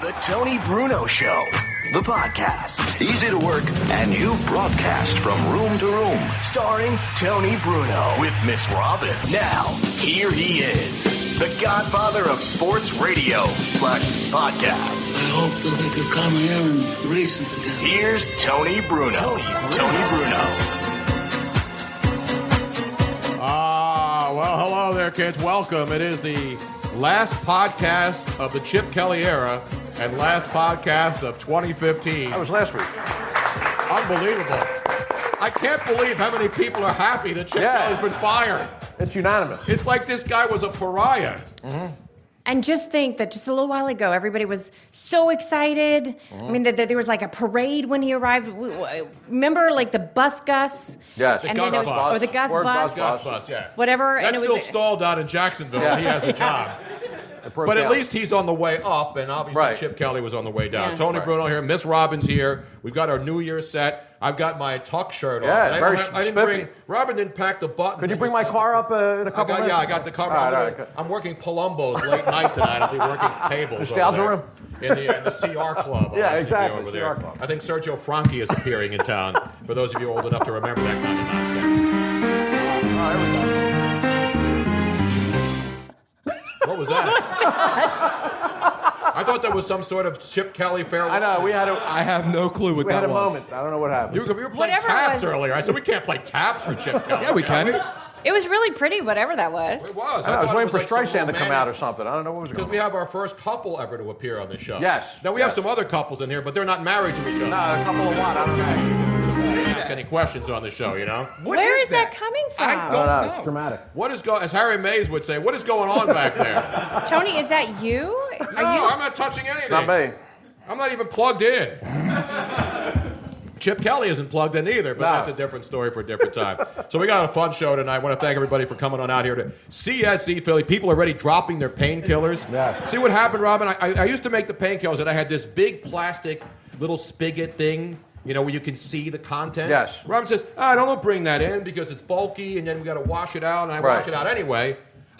The Tony Bruno Show, the podcast. Easy to work, and you broadcast from room to room. Starring Tony Bruno with Miss Robin. Now, here he is, the godfather of sports radio / podcast. I hope that they could come here and reason together. Here's Tony Bruno. Tony Bruno. Well, hello there, kids. Welcome. It is the last podcast of the Chip Kelly era and last podcast of 2015. That was last week. Unbelievable. I can't believe how many people are happy that Chip Kelly's been fired. It's unanimous. It's like this guy was a pariah. Mm-hmm. And just think that just a little while ago, everybody was so excited. Mm-hmm. I mean, there was like a parade when he arrived. Remember, like the bus Gus? Yes. And The then Gus it was, bus. or the Gus Word bus. Gus bus, yeah. Whatever. That's and it was still stalled out in Jacksonville, and he has a job. But at least he's on the way up, and obviously Chip Kelly was on the way down. Yeah. Tony Bruno here, Miss Robin's here. We've got our New Year's set. I've got my tuck shirt on. Yeah, very I didn't bring. Robin didn't pack the buttons. Could you bring my car up in a couple minutes? Yeah, I got the cover. All right. I'm working Palumbo's late night tonight. I'll be working tables. Nostalgia over room? there in the CR Club. Yeah, I should be exactly, over CR there. Club. I think Sergio Franchi is appearing in town. For those of you old enough to remember that kind of nonsense. There we go. What was that? I thought that was some sort of Chip Kelly farewell. I know, I have no clue what we that had a was. moment. I don't know what happened. You were playing Whatever it taps was. earlier. I said we can't play taps for Chip Kelly. Yeah, we can. It was really pretty, whatever that was. It was. I was thought it waiting for like some Streisand to come romantic- out or something. I don't know what was going Because on. we have our first couple ever to appear on the show. Yes. Now, we have some other couples in here, but they're not married to each other. No, a couple of what? I don't know. Ask any questions on the show, you know? Where is that coming from? I I don't don't know. know. It's dramatic. What is as Harry Mays would say, what is going on back there? Tony, is that you? No, I'm not touching anything. It's not me. I'm not even plugged in. Chip Kelly isn't plugged in either, but No. that's a different story for a different time. So we got a fun show tonight. I want to thank everybody for coming on out here to CSC Philly. People are already dropping their painkillers. Yeah. See what happened, Robin? I used to make the painkillers, and I had this big plastic little spigot thing, you know, where you can see the contents. Yes. Robin says, don't bring that in because it's bulky, and then we got to wash it out, and I wash it out anyway.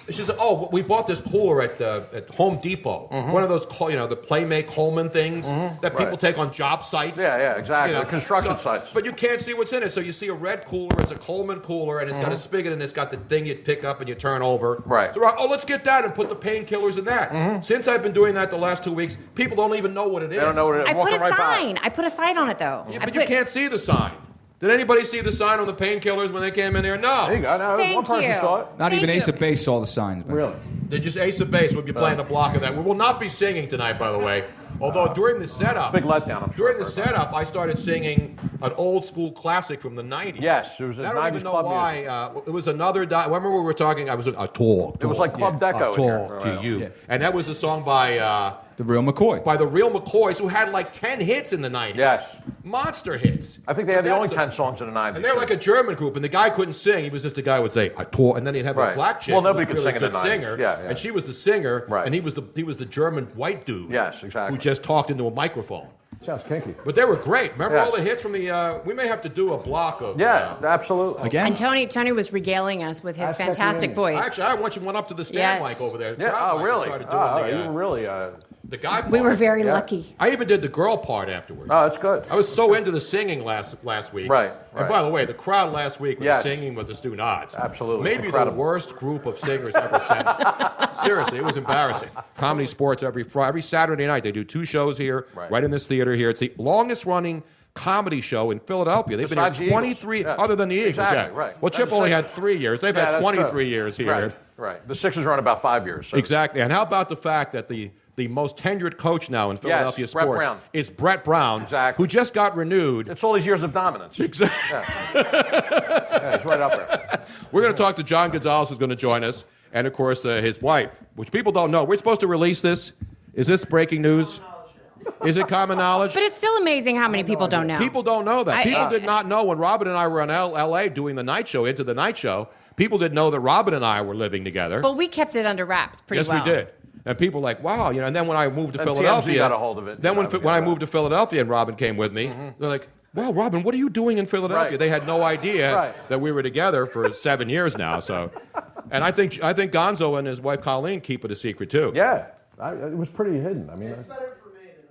She said, we bought this cooler at Home Depot. Mm-hmm. One of those, the Playmate Coleman things that people take on job sites. Yeah, exactly. The construction sites. But you can't see what's in it. So you see a red cooler, it's a Coleman cooler, and it's got a spigot, and it's got the thing you pick up and you turn over. Right. So, let's get that and put the painkillers in that. Since I've been doing that the last 2 weeks, people don't even know what it is. They don't know what it is. I put a Walking right by it. sign. I put a sign on it, though. Yeah, but you can't see the sign. Did anybody see the sign on the painkillers when they came in here? No. There you go. No, Thank one person you. saw it. Not even Thank Ace you. of Base saw the signs. But. Really? They just Ace of Base. We'll be playing a block of that. We will not be singing tonight, by the way. Although during the setup, Big letdown, I'm sure. during the setup, I started singing an old school classic from the '90s. Yes, it was a I don't 90s even know club why. music. It was another. Remember we were talking? I talk. It was like Club Deco in here. Talk to you, Yeah. and that was a song by The real McCoy. the Real McCoys, who had like 10 hits in the '90s. Yes. Monster hits. I think they had the That's only 10 songs in the 90s. And they're like a German group, and the guy couldn't sing. He was just the guy who would say, I talk, and then he'd have a Right. black chick. Well, who nobody was could a really sing in the good 90s. singer, Yeah. and she was the singer, Right. and he was the German white dude. Yes, exactly. Who just talked into a microphone. Sounds kinky. But they were great. Remember Yes. all the hits from the? We may have to do a block of. Yeah, absolutely. Again? And Tony was regaling us with his Ask fantastic Pepe. voice. Actually, I want you went up to the stand Yes. mic over there. Yeah. Crowd Oh, mic, and really? started doing You were really. the guy. We were part. very Yeah. lucky. I even did the girl part afterwards. Oh, that's good. I was so into the singing last week. Right, And right. by the way, the crowd last week was Yes. singing with the Stu Nods. Absolutely. Maybe Incredible. the worst group of singers ever sang. Seriously, it was embarrassing. Comedy Sports every Saturday night. They do 2 shows here, right in this theater here. It's the longest running comedy show in Philadelphia. They've Besides been the here Eagles. 23, Yeah. other than the Eagles. Exactly, yeah. right. Well, Chip And the only had Sixers. 3 years. They've Yeah, had that's 23 true. years here. Right. The Sixers run about 5 years. So. Exactly. And how about the fact that the most tenured coach now in Philadelphia Brett sports Brown. is Brett Brown, Exactly. who just got renewed. It's all these years of dominance. Exactly. Yeah, he's right up there. We're going to talk to John Gonzalez, who's going to join us, and of course his wife, which people don't know. We're supposed to release this. Is this breaking news? Is it common knowledge? But it's still amazing how many people don't know. People don't know that. People did not know when Robin and I were in L.A. doing the night show, Into the Night Show. People didn't know that Robin and I were living together. But we kept it under wraps pretty well. Yes, we did. And people were like, wow, you know. And then when I moved to And Philadelphia, TMZ got a hold of it. Then when Yeah, I moved to Philadelphia and Robin came with me, they're like, wow, Robin, what are you doing in Philadelphia? Right. They had no idea Right. that we were together for 7 years now. So, and I think Gonzo and his wife Colleen keep it a secret too. Yeah. It was pretty hidden. I mean, It's better for me than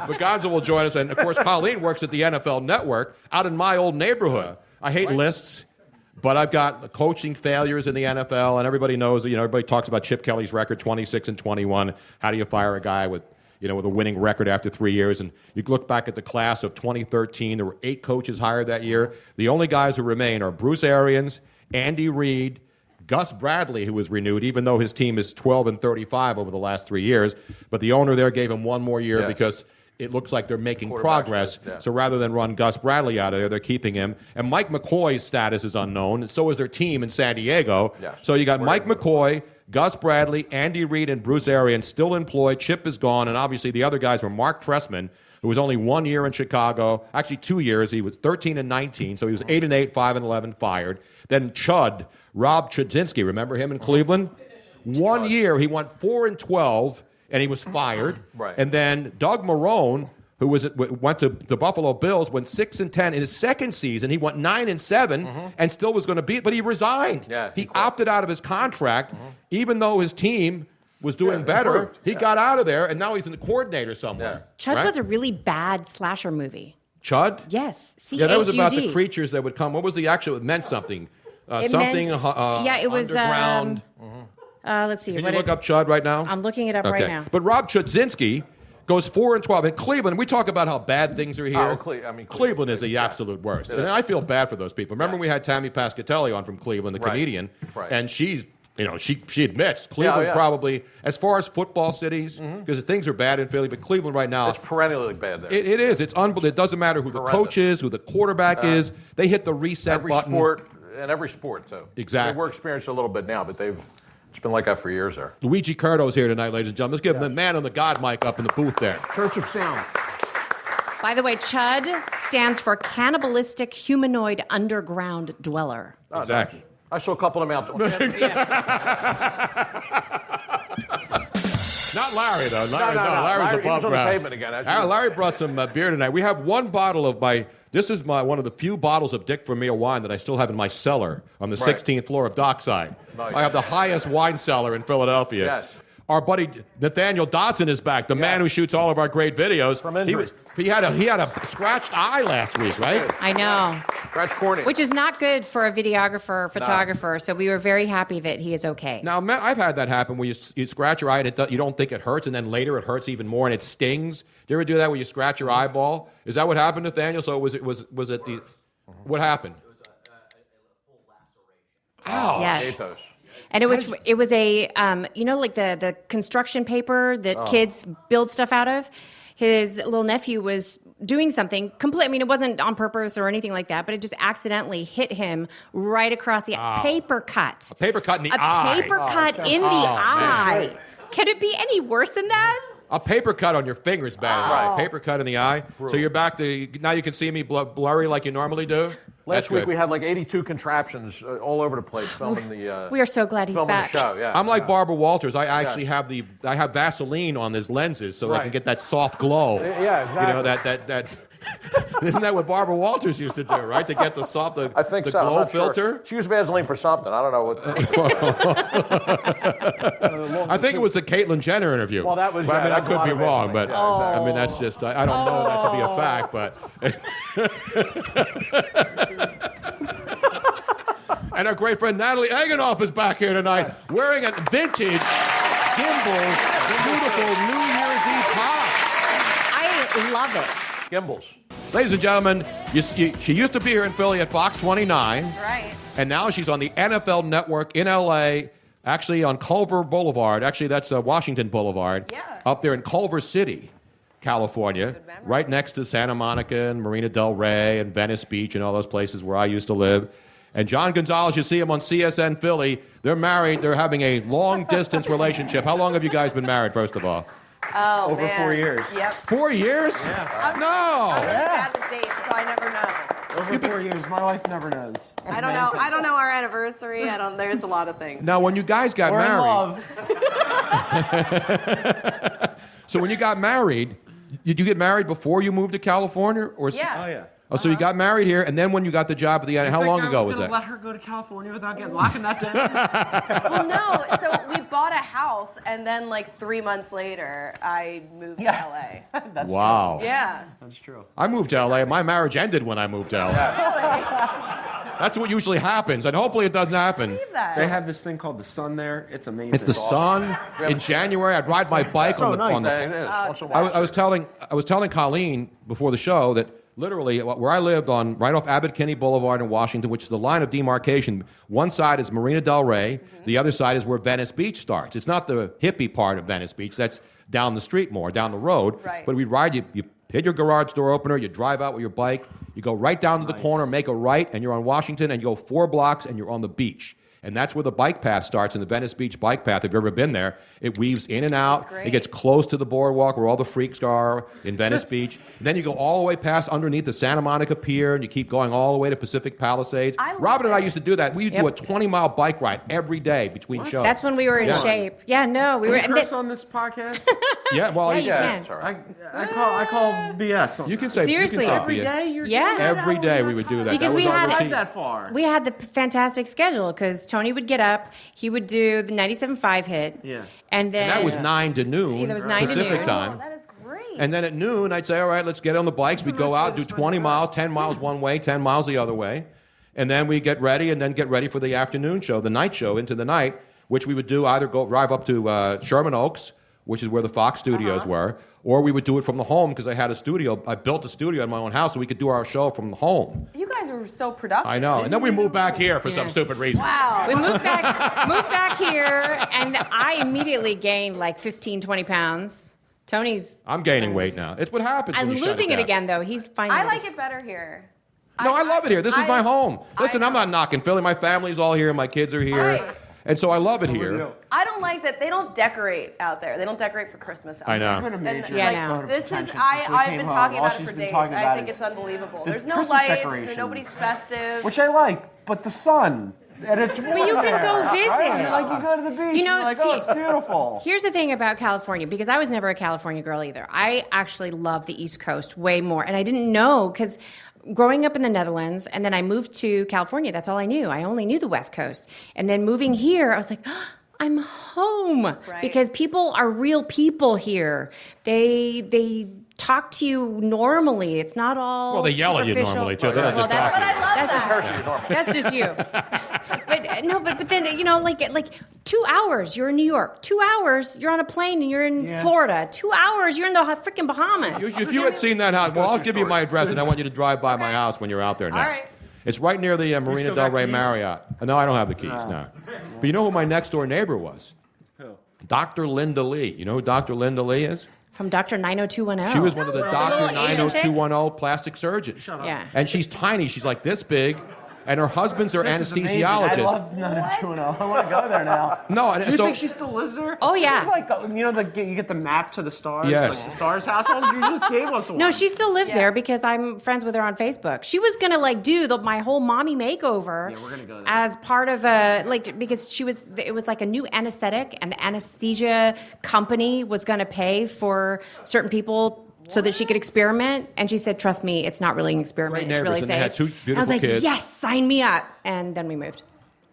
But Gonzo will join us. And, of course, Colleen works at the NFL Network out in my old neighborhood. I hate lists, but I've got coaching failures in the NFL, and everybody knows, everybody talks about Chip Kelly's record, 26-21. How do you fire a guy with a winning record after 3 years? And you look back at the class of 2013, there were 8 coaches hired that year. The only guys who remain are Bruce Arians, Andy Reid, Gus Bradley, who was renewed, even though his team is 12-35 over the last 3 years. But the owner there gave him one more year because it looks like they're making progress. So rather than run Gus Bradley out of there, they're keeping him. And Mike McCoy's status is unknown. So is their team in San Diego. So you got Mike McCoy, Gus Bradley, Andy Reid, and Bruce Arians still employed. Chip is gone. And obviously the other guys were Mark Trestman, who was only 1 year in Chicago. Actually 2 years. He was 13-19. So he was 8-8, 5-11, fired. Then Rob Chudzinski, remember him in Cleveland? 1 year, he went 4-12, and he was fired. Right. And then Doug Marrone, who went to the Buffalo Bills, went 6-10 in his second season. He went 9-7, and still was going to beat, but he resigned. He opted out of his contract, even though his team was doing better. He got out of there, and now he's in the coordinator somewhere. Chud was a really bad slasher movie. Chud? Yes. Yeah, that was about the creatures that would come. What was the actual? It meant something. It was underground. Let's see. Can you look up Chud right now? I'm looking it up right now. But Rob Chudzinski goes 4-12 in Cleveland. We talk about how bad things are here. Cleveland is the absolute worst, and I feel bad for those people. Remember, we had Tammy Pascatelli on from Cleveland, the comedian, and she admits Cleveland probably, as far as football cities, because things are bad in Philly, but Cleveland right now, it's perennially bad there. It is. It's unbelievable. It doesn't matter who the coach is, who the quarterback is. They hit the reset button. Every sport, too. Exactly. We're experiencing a little bit now, but it's been like that for years there. Luigi Curto's here tonight, ladies and gentlemen. Let's give him the man on the God mic up in the booth there. Church of Sound. By the way, CHUD stands for Cannibalistic Humanoid Underground Dweller. Oh, exactly. Nice. I saw a couple of them out. Not Larry, though. He Larry's was above on the ground. pavement again. Larry brought some beer tonight. We have one bottle of one of the few bottles of Dick Vermeer wine that I still have in my cellar on the 16th floor of Dockside. Nice. I have the highest wine cellar in Philadelphia. Yes. Our buddy Nathaniel Dodson is back, the man who shoots all of our great videos. From injury. He had a scratched eye last week, right? I know. Scratch cornea. Which is not good for a videographer or photographer, so we were very happy that he is okay. Now, I've had that happen where you scratch your eye and you don't think it hurts, and then later it hurts even more and it stings. Do you ever do that where you scratch your eyeball? Is that what happened, Nathaniel? So was it the... What happened? It was a full laceration. Ow. Yes. Athos. And it was a like the construction paper that kids build stuff out of. His little nephew was doing something it wasn't on purpose or anything like that, but it just accidentally hit him right across the paper cut. A paper cut in the eye. A paper cut in the eye. Man. Can it be any worse than that? A paper cut on your finger is bad. Right. A paper cut in the eye. So you're back to, now you can see me blurry like you normally do? Last week we had like 82 contraptions all over the place filming the we are so glad he's back. The show. Yeah. I'm like Barbara Walters. I actually have Vaseline on his lenses so I can get that soft glow. Yeah, exactly. That isn't that what Barbara Walters used to do, right? To get the soft, I think the so. glow filter? Sure. She used Vaseline for something. I don't know what. I think it was the Caitlyn Jenner interview. Well, that was. But, I that could be wrong, but exactly. I mean that's just I don't know that to be a fact, but. And our great friend Natalie Eganoff is back here tonight, wearing a vintage Gimbals beautiful New Year's Eve pop. I love it. Gimbals. Ladies and gentlemen, she used to be here in Philly at Fox 29. Right. And now she's on the NFL Network in L.A., actually on Culver Boulevard. Actually, that's Washington Boulevard. Yeah. Up there in Culver City, California, right next to Santa Monica and Marina del Rey and Venice Beach and all those places where I used to live. And John Gonzalez, you see him on CSN Philly. They're married. They're having a long-distance relationship. How long have you guys been married, first of all? Oh, Over 4 years. Yep. 4 years? Yeah. No. I'm bad with dates, so I never know. Over 4 years. My wife never knows. I don't know. I don't know our anniversary. There's a lot of things. Now, when you guys got We're married... in love. So when you got married, did you get married before you moved to California? Or Yeah. Oh, yeah. Oh, so you got married here, and then when you got the job at the end, how long ago was that? Let her go to California without locking that down? Well, no. So we bought a house, and then like 3 months later, I moved to LA. That's Wow. true. Yeah. That's true. I moved to LA. My marriage ended when I moved to LA. That's what usually happens, and hopefully it doesn't happen. They have this thing called the sun there. It's amazing. It's the sun. In January, I'd ride my bike so on the. nice. On the It is. Once in a I while. was telling Colleen before the show that literally where I lived on right off Abbot Kinney Boulevard in Washington, which is the line of demarcation. One side is Marina Del Rey. The other side is where Venice Beach starts. It's not the hippie part of Venice Beach. That's down the street more, down the road. Right. But we'd ride. You hit your garage door opener. You drive out with your bike. You go right down to the corner, make a right, and you're on Washington. And you go 4 blocks, and you're on the beach. And that's where the bike path starts in the Venice Beach bike path. If you've ever been there, it weaves in and out. That's great. It gets close to the boardwalk where all the freaks are in Venice Beach. And then you go all the way past underneath the Santa Monica Pier, and you keep going all the way to Pacific Palisades. I love Robin and I it. used to do that. We used to do a 20-mile bike ride every day between shows. That's when we were in Yeah. shape. Yeah, no, we were. Can And you curse then, on this podcast? Yeah, well, yeah, you can. It's all right. I call BS on you can that. say Seriously. you can say Every BS. day you're Yeah. doing that? Every I don't day have we would do time. that. Because That we was our had- Drive routine. that far. We had the fantastic schedule because Tony would get up, he would do the 97.5 hit, Yeah. and then And that was 9 to noon That was 9 to Pacific noon. time. Oh, that is great. And then at noon, I'd say, all right, let's get on the bikes. We'd go out, do 20 miles, 10 miles one way, 10 miles the other way. And then we get ready, and then get ready for the afternoon show, the night show, into the night, which we would do either go drive up to Sherman Oaks, which is where the Fox studios were, or we would do it from the home because I had a studio. I built a studio in my own house so we could do our show from the home. You guys were so productive. I know. And then we moved back here for some stupid reason. Wow. we moved back here, and I immediately gained like 15, 20 pounds. Tony's. I'm gaining weight now. It's what happens when I'm you shut losing it down. again though. He's finding. I like it better here. No, I love it here. This is my home. Listen, I'm know. not knocking Philly. My family's all here. My kids are here. Right. And so I love it here. I don't like that they don't decorate out there. They don't decorate for Christmas. Out I know. It's been a major And, Yeah, like, I know. vote of this is contention since we I've came been home. talking All about it she's for been days. talking I about think is it's unbelievable. the There's no Christmas lights. decorations. Nobody's festive. Which I like, but the sun. And it's warm you can there, go right? visit. Like you go to the beach, You know, and you're like, see- oh, it's beautiful. Here's the thing about California, because I was never a California girl either. I actually love the East Coast way more. And I didn't know because growing up in the Netherlands and then I moved to California, that's all I knew. I only knew the West Coast. And then moving here, I was like, I'm home. Right. Because people are real people here. They talk to you normally. It's not all Well, they yell at you superficial. normally, too. They're not Well, just that's, talking. But I love that's just that. That's just you. But no, but then like 2 hours you're in New York, 2 hours you're on a plane and you're in Florida, 2 hours you're in the freaking Bahamas. If you had seen that house, well, I'll give you my address, and I want you to drive by my house when you're out there next. right. It's right near the Marina still Del got Rey keys? Marriott. No, I don't have the keys, no. But you know who my next door neighbor was? Who? Dr. Linda Lee. You know who Dr. Linda Lee is? From Dr. 90210. She was one of the Dr. little Asian chick? 90210 plastic surgeons. Yeah. And she's tiny. She's like this big. And her husband's her This is amazing. anesthesiologist. I love 90210. I want to go there now. No, and Do you so- think she still lives there? Oh, yeah. This is like, you get the map to the stars, Yes. like the stars households. You just gave us one. No, she still lives there because I'm friends with her on Facebook. She was gonna do my whole mommy makeover. Yeah, we're gonna go there. as part of a because it was like a new anesthetic, and the anesthesia company was gonna pay for certain people so that she could experiment. And she said, "Trust me, it's not really an experiment. Great It's really neighbors, safe." and they had two And I was beautiful like, kids. "Yes, sign me up." And then we moved.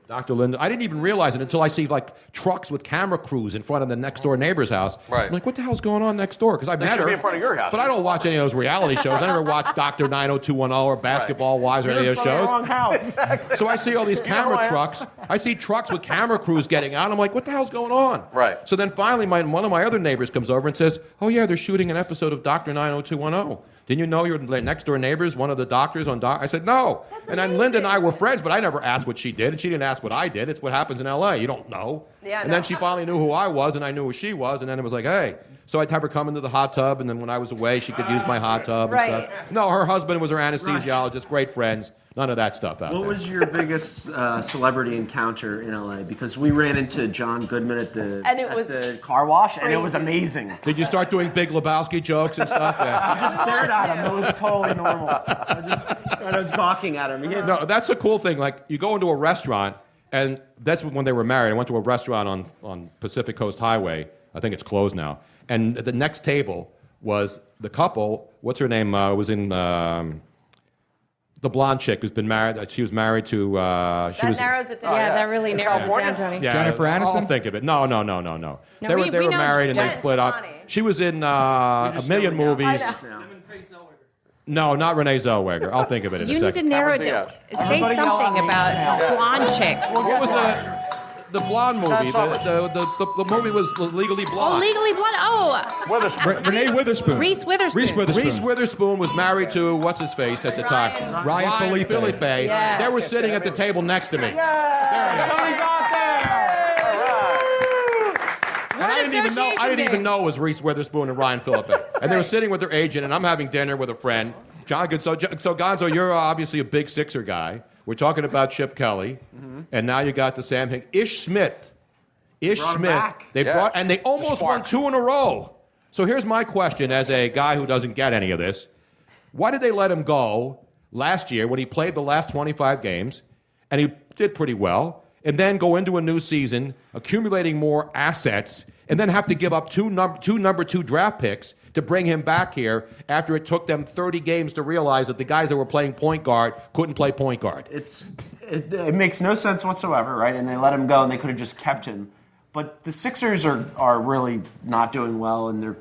Dr. Linda, I didn't even realize it until I see like trucks with camera crews in front of the next door neighbor's house. Right. I'm like, what the hell's going on next door? Because I've met should her. be in front of your house. But I don't watch any of those reality shows. I never watch Dr. 90210 or Basketball Wives or You're any in of those front of the shows. wrong house. So I see all these camera trucks. I see trucks with camera crews getting out. I'm like, what the hell's going on? Right. So then finally, one of my other neighbors comes over and says, oh, yeah, they're shooting an episode of Dr. 90210. Didn't you know your next door neighbor's one of the doctors on I said, no. And then Linda and I were friends, but I never asked what she did, and she didn't ask what I did. It's what happens in L.A. You don't know. Yeah, and no. then she finally knew who I was, and I knew who she was, and then it was like, hey. So I'd have her come into the hot tub, and then when I was away, she could use my hot tub and Right. stuff. No, her husband was her anesthesiologist, great friends. None of that stuff out What there. was your biggest celebrity encounter in LA? Because we ran into John Goodman at the And it was the car wash, and it was crazy. amazing. Did you start doing Big Lebowski jokes and stuff? Yeah. I just stared at him. It was totally normal. I was gawking at him. He had, No, that's the cool thing. Like, you go into a restaurant, and that's when they were married. I went to a restaurant on Pacific Coast Highway. I think it's closed now. And the next table was the couple. What's her name? Was in The blonde chick who's been married. She was married to. Narrows it down. Yeah, that really narrows it down, Tony. Yeah, Jennifer Aniston? I'll think of it. No. They we were know married and they Jen- split up. Funny. She was in a million movies. No, not Renee Zellweger. I'll think of it in a You need second. to narrow it down. Say something about blonde chick. What was the blonde movie? The movie was Legally Oh, Blonde. Legally Blonde. Oh, Renee Witherspoon. Reese Witherspoon. Reese Witherspoon was married to what's his face at the time? Ryan Felipe. Yeah. They were sitting at the table next to me. Tony got there. And I didn't even know it was Reese Witherspoon and Ryan Phillippe. And they were sitting with their agent, and I'm having dinner with a friend. John, so Gonzo, you're obviously a big Sixer guy. We're talking about Chip Kelly, and now you got the Sam Hick. Ish Smith. They almost won 2 in a row. So here's my question as a guy who doesn't get any of this. Why did they let him go last year when he played the last 25 games, and he did pretty well, and then go into a new season, accumulating more assets, and then have to give up two number 2 draft picks to bring him back here after it took them 30 games to realize that the guys that were playing point guard couldn't play point guard? It makes no sense whatsoever, right? And they let him go, and they could have just kept him. But the Sixers are really not doing well, and they're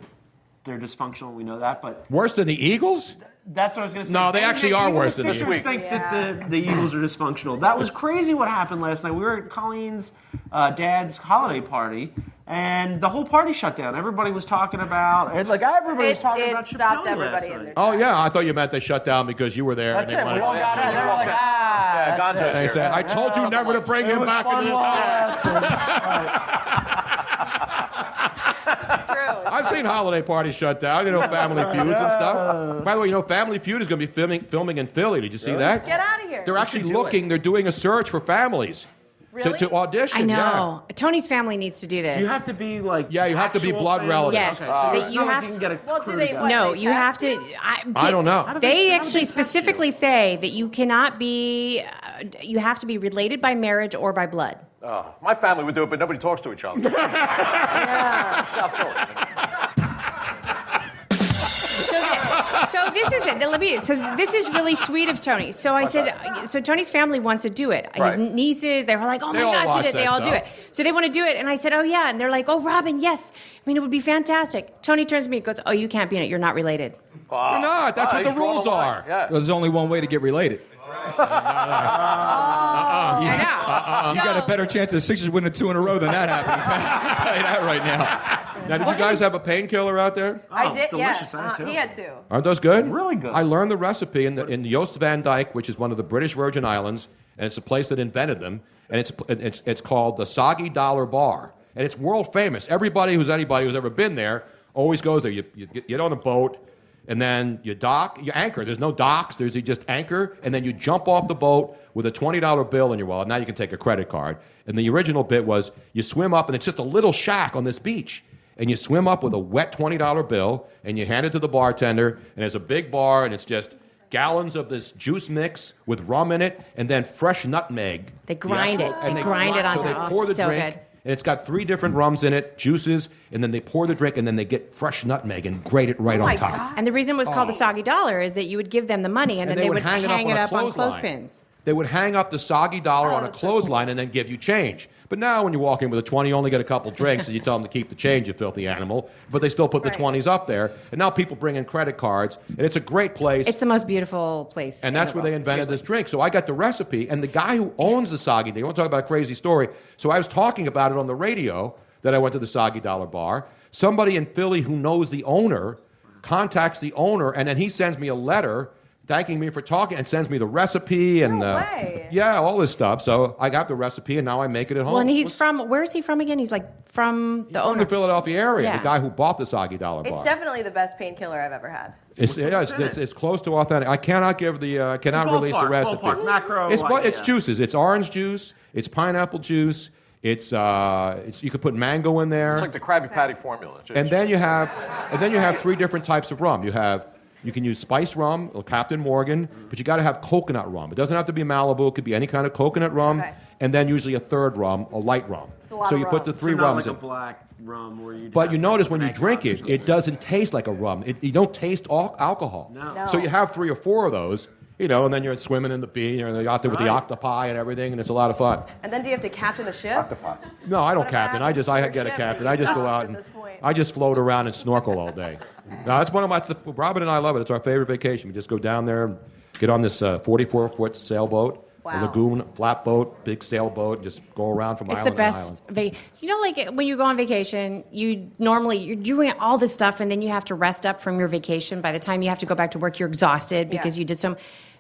dysfunctional. We know that, but worse than the Eagles? That's what I was going to say. No, they actually are worse than the Sixers think that the Eagles are dysfunctional. That was crazy what happened last night. We were at Colleen's dad's holiday party, and the whole party shut down. Everybody was talking about everybody was talking about Chip stopped Kelly everybody last in night. their Oh, yeah, I thought you meant they shut down because you were there. That's and they it. We all got in. They were like, Gonzo's They here. said, I told you never to bring him back into this house. True. I've seen holiday parties shut down, Family Feuds and stuff. By the way, Family Feud is going to be filming in Philly. Did you see that? Get out of here. They're actually they're doing a search for families Really? to audition. I know. Tony's family needs to do this. Do you have to be like? Yeah, you have to be actual blood family? relatives. Yes. Okay, so That it's you not like have you to- can get a Well, do crew they- together. what? No, They you have test to. I don't know. They how do actually they test specifically say that you cannot be. You have to be related by marriage or by blood. My family would do it, but nobody talks to each other. South Philly. So this is it. So this is really sweet of Tony. So I said, so Tony's family wants to do it. His Right. nieces, they were like, oh my They all gosh, watch we did. They that all do stuff. it. So they want to do it. And I said, oh yeah. And they're like, oh, Robin, yes. I mean, it would be fantastic. Tony turns to me and goes, oh, you can't be in it. You're not related. You're not. That's what the he's drawn rules a line. are. Yeah. There's only one way to get related. I know. You got a better chance of the Sixers winning 2 in a row than that happening. I'll tell you that right now. Now, did you guys have a painkiller out there? I did, delicious, yeah. I had two. He had 2. Aren't those good? Really good. I learned the recipe in Joost van Dyke, which is one of the British Virgin Islands, and it's a place that invented them, and it's called the Soggy Dollar Bar, and it's world famous. Anybody who's ever been there always goes there. You get on a boat, and then you anchor. There's no docks. You just anchor, and then you jump off the boat with a $20 bill in your wallet. Now you can take a credit card. And the original bit was you swim up, and it's just a little shack on this beach. And you swim up with a wet $20 bill, and you hand it to the bartender, and it's a big bar, and it's just gallons of this juice mix with rum in it, and then fresh nutmeg. They grind it. And They grind it onto So they pour the so drink, good. and it's got 3 different rums in it, juices, and then they pour the drink, and then they get fresh nutmeg and grate it right on my top. God. And the reason it was called the soggy dollar is that you would give them the money and then they would hang it up on clothespins. They would hang up the soggy dollar on a clothesline and then give you change. But now when you walk in with a 20, you only get a couple drinks, and you tell them to keep the change, you filthy animal. But they still put the 20s up there. And now people bring in credit cards, and it's a great place. It's the most beautiful place. And in that's the where they world. invented Seriously. this drink. So I got the recipe, and the guy who owns the Soggy, they want to talk about a crazy story. So I was talking about it on the radio that I went to the Soggy Dollar Bar. Somebody in Philly who knows the owner contacts the owner, and then he sends me a letter thanking me for talking and sends me the recipe and No way. yeah, all this stuff. So I got the recipe, and now I make it at home. Well, and he's from, where is he from again? He's like from the from owner. the Philadelphia area, Yeah. the guy who bought the Soggy Dollar Bar. It's definitely the best painkiller I've ever had. It's close to authentic. I cannot give the cannot release the recipe. Ballpark, macro. It's juices. It's orange juice. It's pineapple juice. It's you could put mango in there. It's like the Krabby Patty formula. And then you have 3 different types of rum. You can use spice rum, or Captain Morgan, but you got to have coconut rum. It doesn't have to be Malibu. It could be any kind of coconut rum, and then usually a third rum, a light rum. It's a lot so of you put the rum. 3 not rums like in. a black rum where you. But you notice when you drink it, it doesn't taste like a rum. You don't taste alcohol. No. No. So you have 3 or 4 of those, You know, and then you're swimming in the beach, you're out there with the octopi and everything, and it's a lot of fun. And then do you have to captain the ship? Octopi. No, I don't What captain. I happens just to I your get a ship captain. that I you just go docked out at and this point? I just float around and snorkel all day. Now that's one of my. Robin and I love it. It's our favorite vacation. We just go down there, and get on this 44-foot sailboat, a Wow. lagoon flatboat, big sailboat, and just go around from It's island the best. to island. You know, like when you go on vacation, you're doing all this stuff, and then you have to rest up from your vacation. By the time you have to go back to work, you're exhausted because you did some.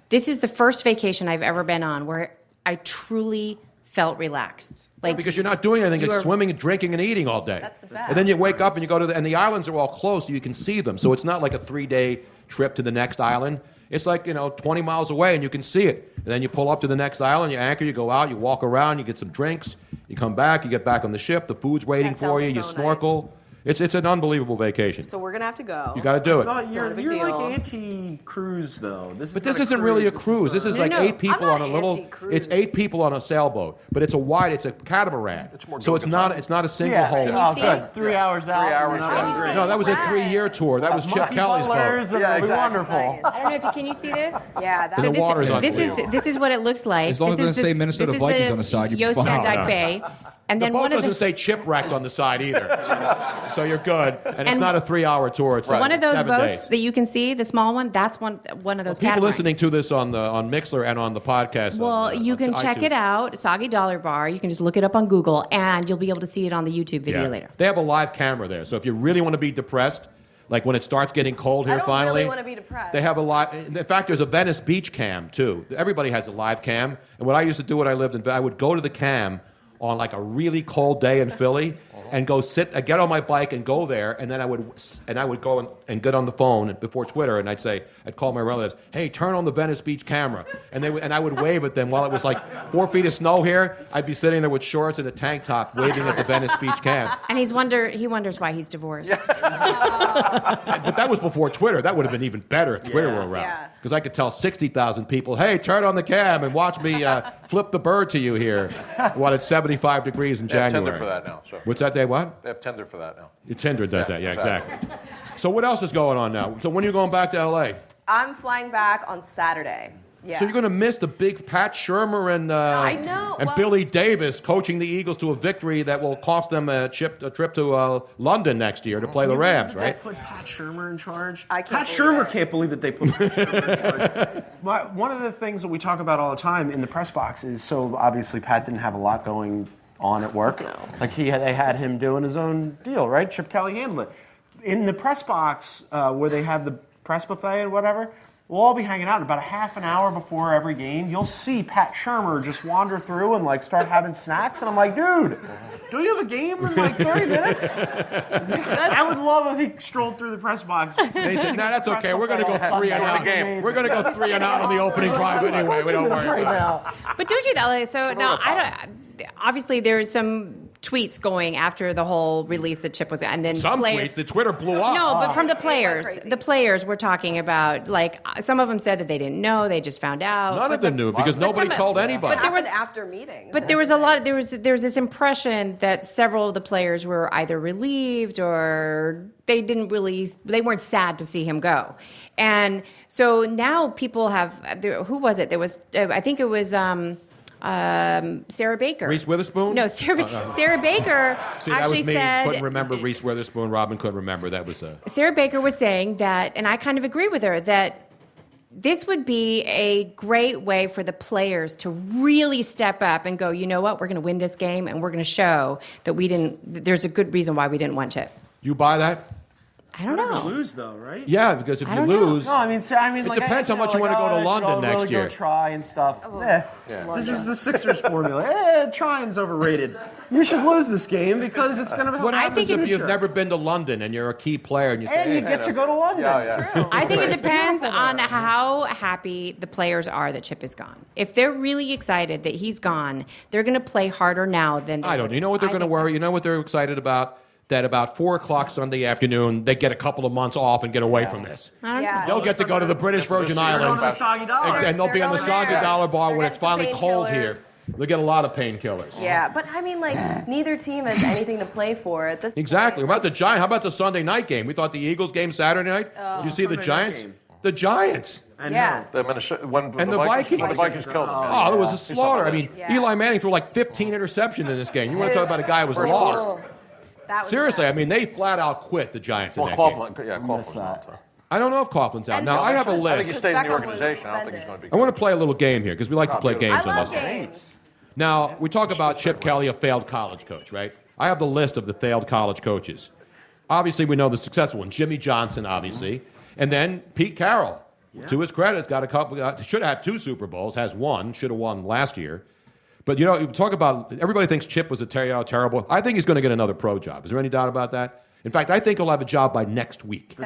This is the first vacation I've ever been on where I truly felt relaxed. Like Because you're not doing anything. you It's are- swimming and drinking and eating all day. That's the best. And then you wake up and you go to and the islands are all close, so you can see them. So it's not like a 3-day trip to the next island. It's like, 20 miles away and you can see it. And then you pull up to the next island, you anchor, you go out, you walk around, you get some drinks, you come back, you get back on the ship, the food's waiting That for you, sounds you so nice. snorkel. It's an unbelievable vacation. So we're gonna have to go. You got to do it. No, you're not a big like deal. anti-cruise though. But this isn't really a cruise. This is like No, 8 people I'm on a not little. anti-cruise. It's 8 people on a sailboat, but it's a catamaran. more So it's not a single hole. Oh, see good. it? 3 hours out. 3 hours, you know, yeah. great. No, that was a 3-year tour. That was Chip Monkey Kelly's butlers, boat. and Yeah, it'll be exactly. wonderful. I don't know if you can you see this. Yeah, that's The this, water's this is what it looks like. As long as it doesn't say Minnesota Vikings on the side, you'll be Yost fine. Van Dyke Bay. And The then boat one of doesn't the say chipwrecked on the side either. So you're good. And it's And not a 3-hour tour. It's one of those 7 boats days. that you can see, the small one, that's one of those People catamarans. listening to this on Mixler and on the podcast. Well, you can check it out, Soggy Dollar Bar. You can just look it up on Google, and you'll be able to see it on the YouTube video later. They have a live camera there. So if you really want to be depressed, like when it starts getting cold here I don't finally. really want to be depressed. They have a live. In fact, there's a Venice Beach cam too. Everybody has a live cam. And what I used to do when I lived in, I would go to the cam on like a really cold day in Philly and go I'd get on my bike and go there, and then I would go and get on the phone before Twitter, and I'd call my relatives, hey, turn on the Venice Beach camera, and I would wave at them while it was like 4 feet of snow here. I'd be sitting there with shorts and a tank top waving at the Venice Beach cam. And he wonders why he's divorced. But that was before Twitter. That would have been even better if Twitter were around. Yeah. Because I could tell 60,000 people, hey, turn on the cam and watch me flip the bird to you here while it's 75 degrees in They have January. Tinder for that now. So. What's that, they what? They have Tinder for that now. Tinder does that, yeah, exactly. So what else is going on now? So when are you going back to L.A.? I'm flying back on Saturday. Yeah. So you're going to miss the big Pat Shurmur and I know, and well- Billy Davis coaching the Eagles to a victory that will cost them a trip to London next year to play the Rams, They right? put Pat Shurmur in charge. I can't Pat believe Shurmur it. can't believe that they put Pat Shurmur in charge. One of the things that we talk about all the time in the press box is, so obviously Pat didn't have a lot going on at work. Like they had him doing his own deal, right? Chip Kelly handled it. In the press box where they have the press buffet and whatever, we'll all be hanging out. About a half an hour before every game, you'll see Pat Shurmur just wander through and like start having snacks. And I'm like, dude, do you have a game in like 30 minutes? I would love if he strolled through the press box. They said, no, that's okay. We're going to go Press 3 and buffet. out. game. We're going to go 3 and out on the opening drive anyway. We don't worry about it. But don't you that? So now I don't. Obviously, there's some tweets going after the whole release that Chip was, and then Some tweets, the Twitter blew up. No, but from the went players, crazy. the players were talking about like some of them said that they didn't know, they just found out. None of them knew because nobody some- told anybody. But there was after meetings. But there was a lot. There's this impression that several of the players were either relieved or they weren't sad to see him go, and so now people have. Who was it? There was I think it was. Sarah Baker. Reese Witherspoon? No, Sarah Baker See, that actually was me. said. Couldn't remember Reese Witherspoon. Robin couldn't remember. That was Sarah Baker was saying that, and I kind of agree with her, that this would be a great way for the players to really step up and go, you know what, we're going to win this game, and we're going to show that there's a good reason why we didn't want Chip. You buy that? I don't Never know. lose though, right? Yeah, because if I you don't know. lose, No, I mean, it like, depends how much you want to go to London next really year. Go try and stuff. Yeah. This is the Sixers formula. Trying's overrated. You should lose this game because it's going to help. What happens if it's you've never been to London and you're a key player and you say, And you hey, get to go to London. Yeah, yeah. I think it depends on how happy the players are that Chip is gone. If they're really excited that he's gone, they're going to play harder now than they I don't. would. You know what they're I going to think so. worry? You know what they're excited about? That about 4 o'clock Sunday afternoon, they get a couple of months off and get away from this. I don't Yeah. know. They'll get to go to the British Virgin Going Islands. to the Soggy Dollar. And they'll be on the They're Soggy going there. Dollar Bar They're when it's getting some finally cold here. painkillers. They'll get a lot of painkillers. Yeah, but I mean, like, neither team has anything to play for at this Exactly. point. How about the Giants? How about the Sunday night game? We thought the Eagles game Saturday night. Did you see the Sunday night Giants? game. The Giants. Yeah. When the Vikings killed them. Oh, it was a slaughter. I mean, Eli Manning threw like 15 interceptions in this game. You want to talk about a guy who was lost? Seriously, I mean, they flat out quit the Giants in that game. Coughlin's out. I don't know if Coughlin's out. Now, I have a list. I think he stayed in the organization. I don't think he's going to be. I want to play a little game here because we like to play games on this. Games. Now, we talk about Chip Kelly, a failed college coach, right? I have the list of the failed college coaches. Obviously, we know the successful one. Jimmy Johnson, obviously. And then Pete Carroll, to his credit, got a couple. Should have had 2 Super Bowls, has one. Should have won last year. But, you talk about, everybody thinks Chip was terrible. I think he's going to get another pro job. Is there any doubt about that? In fact, I think he'll have a job by next week.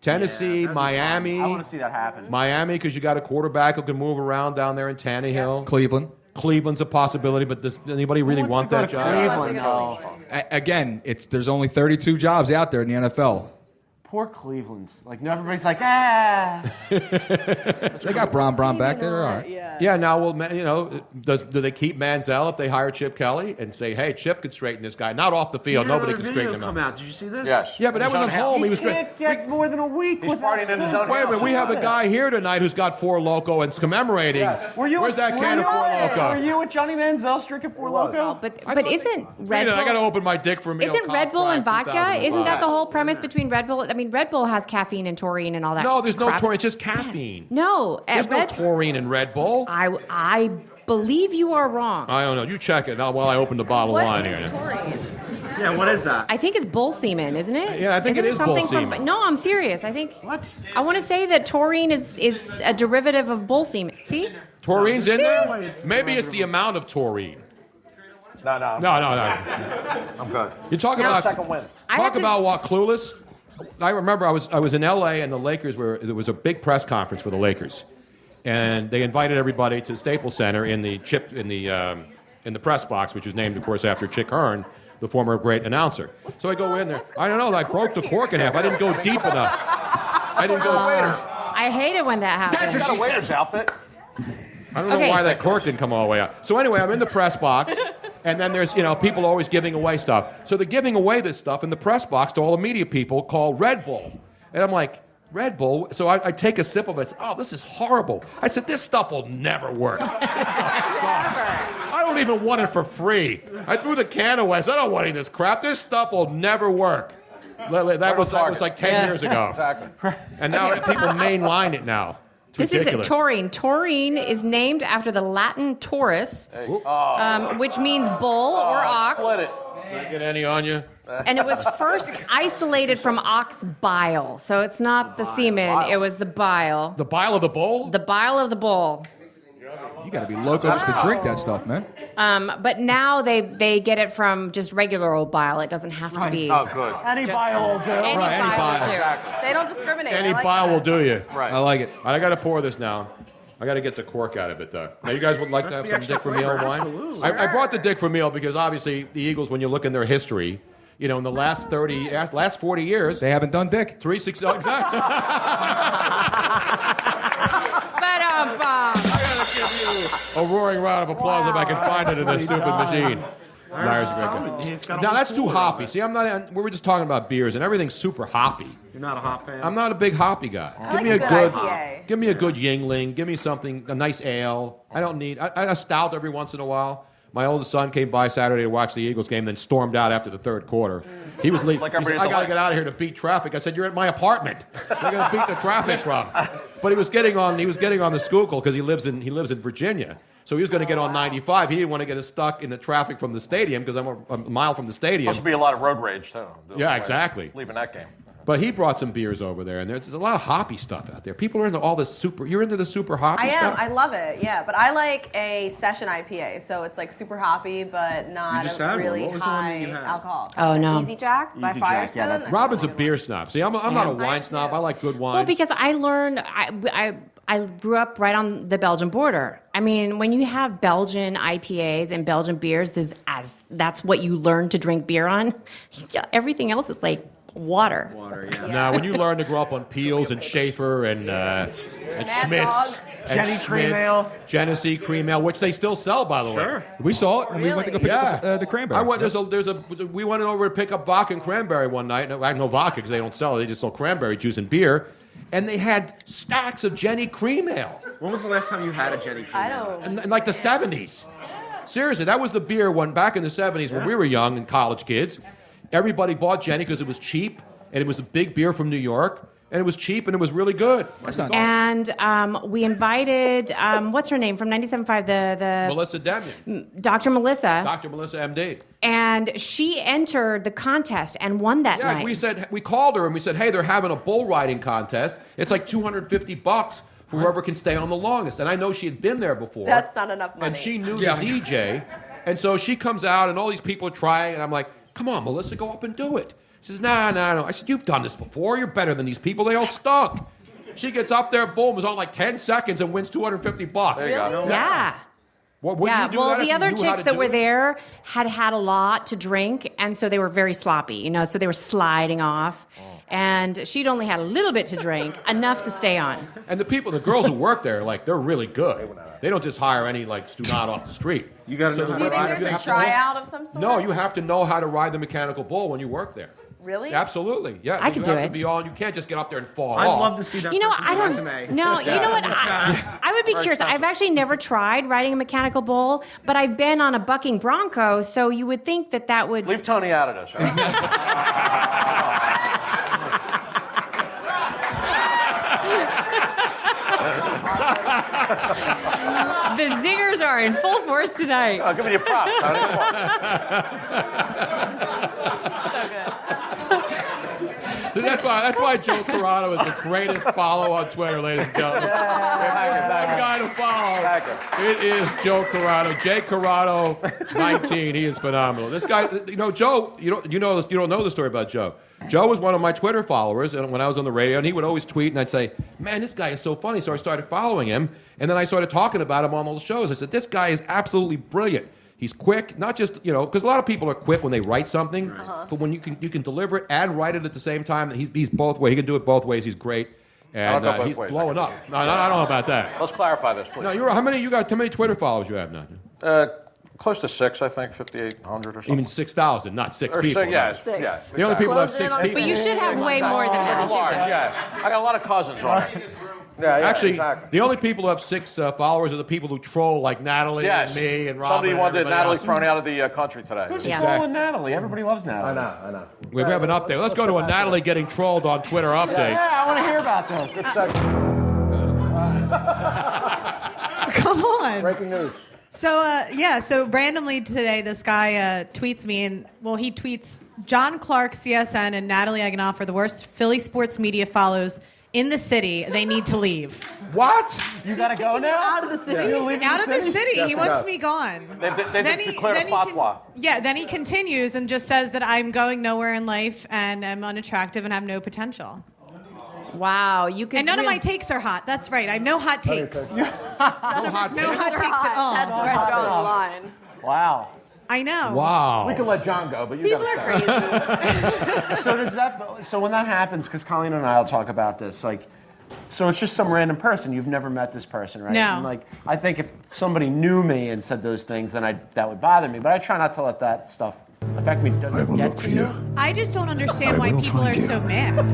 Tennessee, Miami. I want to see that happen. Miami, because you got a quarterback who can move around down there in Tannehill. Cleveland's a possibility, but does anybody really want that job? Again, there's only 32 jobs out there in the NFL. Poor Cleveland. Like, everybody's like, They got Braun back there. All right. Yeah, now, well, do they keep Manziel if they hire Chip Kelly and say, hey, Chip could straighten this guy? Not off the field. Nobody can straighten him come out. Did you see this? Yes. Yeah, but that was at home. He was can't get more than a week. He's partying in his own house. Wait a minute, we have a guy here tonight who's got 4 Loco and is commemorating. Yes. Where's that can of 4 Loco? Were you with Johnny Manziel drinking 4 Loco? But isn't Red Bull... I got to open my dick for a meal. Isn't Red Bull and vodka? Isn't that the whole premise between Red Bull? I mean, Red Bull has caffeine and taurine and all that. No, there's no crap. taurine. It's just caffeine. No. There's no taurine in Red Bull. I believe you are wrong. I don't know. You check it now while I open the bottle of wine here. Yeah, what is that? I think it's bull semen, isn't it? Yeah, I think it is bull semen. No, I'm serious. I think... What? I want to say that taurine is a derivative of bull semen. See? Taurine's in there? Maybe it's the amount of taurine. No. I'm good. You talk Here's about... second win. Talk about what, clueless? I remember I was in L.A. and the Lakers there was a big press conference for the Lakers, and they invited everybody to Staples Center in the press box, which was named, of course, after Chick Hearn, the former great announcer. So I go in there. I don't know. I broke the cork in half. I didn't go deep enough. I hate it when that happens. She's got a waiter's outfit. I don't know why that cork didn't come all the way out. So anyway, I'm in the press box, and then there's, people always giving away stuff. So they're giving away this stuff in the press box to all the media people called Red Bull. And I'm like, Red Bull? So I take a sip of it. Oh, this is horrible. I said, this stuff will never work. This stuff sucks. I don't even want it for free. I threw the can away. I said, I don't want any of this crap. This stuff will never work. That was like 10 years ago. Exactly. And now people mainline it now. This is taurine. Taurine is named after the Latin Taurus, which means bull or ox. Split it. Did I get any on you? And it was first isolated from ox bile. So it's not the semen, it was the bile. The bile of the bull? The bile of the bull. You got to be loco just to drink that stuff, man. But now they get it from just regular old bile. It doesn't have to be. Oh, good. Any bile will do. Any bile will do. Exactly. They don't discriminate. Any bile will do you. Right. I like it. I got to pour this now. I got to get the cork out of it, though. Now, you guys would like to have some Dick Vermeil wine? Absolutely. I brought the Dick Vermeil because obviously the Eagles, when you look in their history, in the last 40 years, They haven't done dick. 360. Oh, exactly. A roaring round of applause if I can find it in this stupid machine. Now that's too hoppy. See, we were just talking about beers and everything's super hoppy. You're not a hop fan? I'm not a big hoppy guy. Give me a good Yingling. Give me a nice ale. I don't need a stout every once in a while. My oldest son came by Saturday to watch the Eagles game, then stormed out after the third quarter. He was leaving. He said, I got to get out of here to beat traffic. I said, you're at my apartment. Where are you going to beat the traffic from? But he was getting on the Schuylkill because he lives in Virginia. So he was going to get on 95. He didn't want to get stuck in the traffic from the stadium because I'm a mile from the stadium. Must be a lot of road rage, too. Yeah, exactly. Leaving that game. But he brought some beers over there, and there's a lot of hoppy stuff out there. People are into all this super... You're into the super hoppy stuff? I love it, yeah. But I like a session IPA, so it's like super hoppy, but not a really high alcohol. Oh, no. Easy Jack by Firestone. Yeah, Robin's a beer snob. See, I'm not a wine snob. I like good wines. Well, because I learned... I grew up right on the Belgian border. I mean, when you have Belgian IPAs and Belgian beers, that's what you learn to drink beer on. Everything else is like water. Now, when you learn to grow up on Peels and Schaefer and Schmitz, Jenny Cream Ale. Genesee Cream Ale, which they still sell, by the way. We saw it when we went to go pick up the cranberry. We went over to pick up vodka and cranberry one night. No, I had no vodka because they don't sell it. They just sell cranberry juice and beer. And they had stacks of Jenny Cream Ale. When was the last time you had a Jenny Cream Ale? In like the 70s. Seriously, that was the beer back in the 70s when we were young and college kids. Everybody bought Jenny because it was cheap, and it was a big beer from New York. And it was cheap, and it was really good. And we invited, what's her name from 97.5? The Melissa Demian. Dr. Melissa. Dr. Melissa, MD. And she entered the contest and won that night. We called her and we said, hey, they're having a bull riding contest. It's like $250 for whoever can stay on the longest. And I know she had been there before. That's not enough money. And she knew the DJ. And so she comes out, and all these people are trying, and I'm like, come on, Melissa, go up and do it. She says, no. I said, you've done this before. You're better than these people. They all stunk. She gets up there, boom, was on like 10 seconds and wins $250. There you go. Yeah. Well, the other chicks that were there had a lot to drink, and so they were very sloppy, so they were sliding off. And she'd only had a little bit to drink, enough to stay on. And the girls who work there, they're really good. They don't just hire any student off the street. You got to know. Do you think there's a tryout of some sort? No, you have to know how to ride the mechanical bull when you work there. Really? Absolutely. Yeah. I could do it. You have to be on. You can't just get up there and fall I'd off. love to see that. I don't. Resume. No, you know what? I would be curious. I've actually never tried riding a mechanical bull, but I've been on a bucking bronco, so you would think that would. Leave Tony out of this. The zingers are in full force tonight. I'll give you props, Tony. So good. So that's why Joe Corrado is the greatest follow on Twitter, ladies and gentlemen. One guy to follow. It is Joe Corrado. J Corrado 19. He is phenomenal. This guy, Joe, you don't know the story about Joe. Joe was one of my Twitter followers, and when I was on the radio, and he would always tweet, and I'd say, man, this guy is so funny. So I started following him, and then I started talking about him on all the shows. I said, this guy is absolutely brilliant. He's quick, not just, because a lot of people are quick when they write something, but when you can deliver it and write it at the same time, he's both ways. He can do it both ways. He's great. And he's blowing up. No, I don't know about that. Let's clarify this, please. No, how many Twitter followers you have now? Close to 6, I think, 5,800 or something. You mean 6,000, not 6 people. Six, yeah, Six. yeah. The only people have 6 people. But you should have way more than that. It's large, yeah. I got a lot of cousins on it. Yeah, Actually, exactly. the only people who have 6 followers are the people who troll, like Natalie and me and Robin. Somebody wanted Natalie else. thrown out of the country today. Who's trolling Natalie? Everybody loves Natalie. I know. We have an update. Let's go to a Natalie getting trolled on Twitter update. Yeah, I want to hear about this. Good segment. Come on. Breaking news. So randomly today, this guy tweets me, and he tweets, John Clark, CSN, and Natalie Eganoff are the worst Philly sports media follows in the city. They need to leave. What? You got to go now? Out of the city? You're leaving Out of the city. Yes, He we wants have. me gone. They declared a fatwa. Then he continues and just says that I'm going nowhere in life and I'm unattractive and have no potential. Wow, you can. And none of my takes are hot. That's right. I have no hot takes. No hot No hot takes at all. That's where I draw the line. Wow. I know. Wow. We can let John go, but you People got are to crazy. So when that happens, because Colleen and I will talk about this, so it's just some random person. You've never met this person, right? No. And I think if somebody knew me and said those things, then that would bother me. But I try not to let that stuff affect me. Does it get to you? I just don't understand why people are so mad.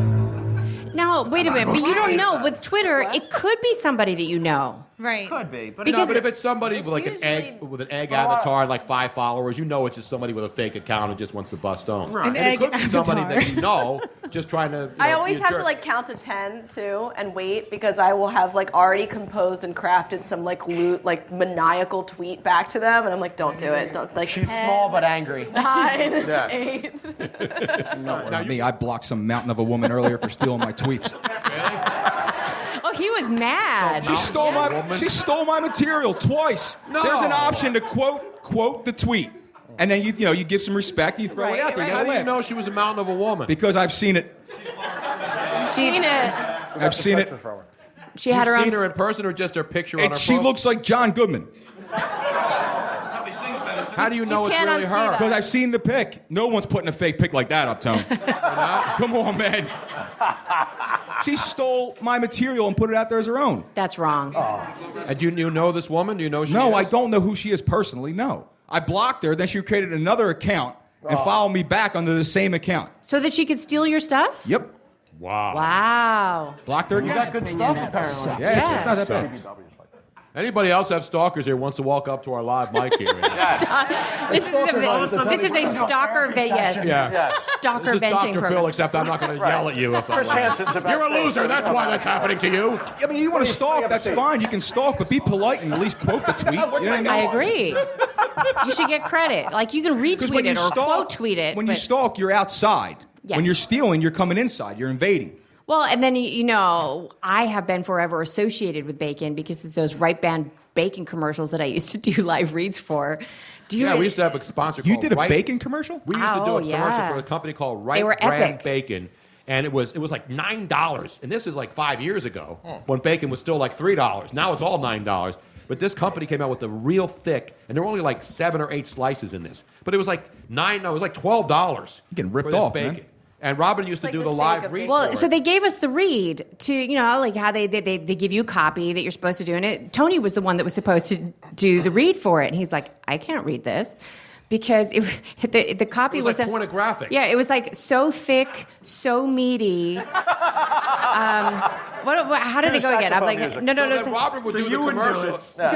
Now, wait a minute, but you don't know. With Twitter, it could be somebody that you know. Right. Could be, but Because But if it's somebody with It's an egg avatar and like 5 followers, you know it's just somebody with a fake account who just wants to bust stones. Right. And An it could egg be somebody avatar. that you know, just trying to. I always be a have jerk. to count to 10 too and wait because I will have already composed and crafted some maniacal tweet back to them and I'm like, don't do it. Don't she's 10, small but angry. 9, Yeah. 8. Now, me, I blocked some mountain of a woman earlier for stealing my tweets. Oh, he was mad. She stole my material twice. No. There's an option to quote the tweet, and then you give some respect. You throw it out there. You How gotta do you laugh. know she was a mountain of a woman? Because I've seen it. Seen it. I've seen it. She had her You've seen own. her in person or just her picture on And her she phone? looks like John Goodman. Probably sings better How do you know it's can't really unsee her? that. Because I've seen the pic. No one's putting a fake pic like that up, Tone. Come on, man. She stole my material and put it out there as her own. That's wrong. And do you know this woman? Do you know she No, is? I don't know who she is personally, no. I blocked her, then she created another account and followed me back under the same account. So that she could steal your stuff? Yep. Wow. Wow. Blocked her again. You got good stuff, apparently. Yeah, it's not that bad. Anybody else have stalkers here wants to walk up to our live mic here? This is a stalker yes. Yeah. Stalker This is venting Dr. Phil, program. except I'm not going to yell at you. If Chris Hansen's about You're a loser. That's why that's happening to you. I mean, you want to stalk, that's fine. You can stalk, but be polite and at least quote the tweet. You know what I mean? I agree. You should get credit. Like you can retweet it or quote tweet it. When you stalk, you're outside. Yes. When you're stealing, you're coming inside. You're invading. Well, and then, I have been forever associated with bacon because it's those Right Band bacon commercials that I used to do live reads for. We used to have a sponsor You called did a Right- bacon commercial? We used to do a commercial yeah. for a company called They Right were Brand epic. Bacon. And it was like $9. And this is like 5 years ago when bacon was still like $3. Now it's all $9. But this company came out with a real thick, and there were only like 7 or 8 slices in this. But it was like $12. You're getting ripped for this off, bacon. man. And Robin used to like do the the steak live of read. bacon. Well, for so it. they gave us the read to, like how they give you copy that you're supposed to do. And Tony was the one that was supposed to do the read for it. And he's like, I can't read this. Because the copy It was like pornographic. Yeah, it was like so thick, so meaty. How did it go again? I'm like, music. no. So then Robert would do the commercial. So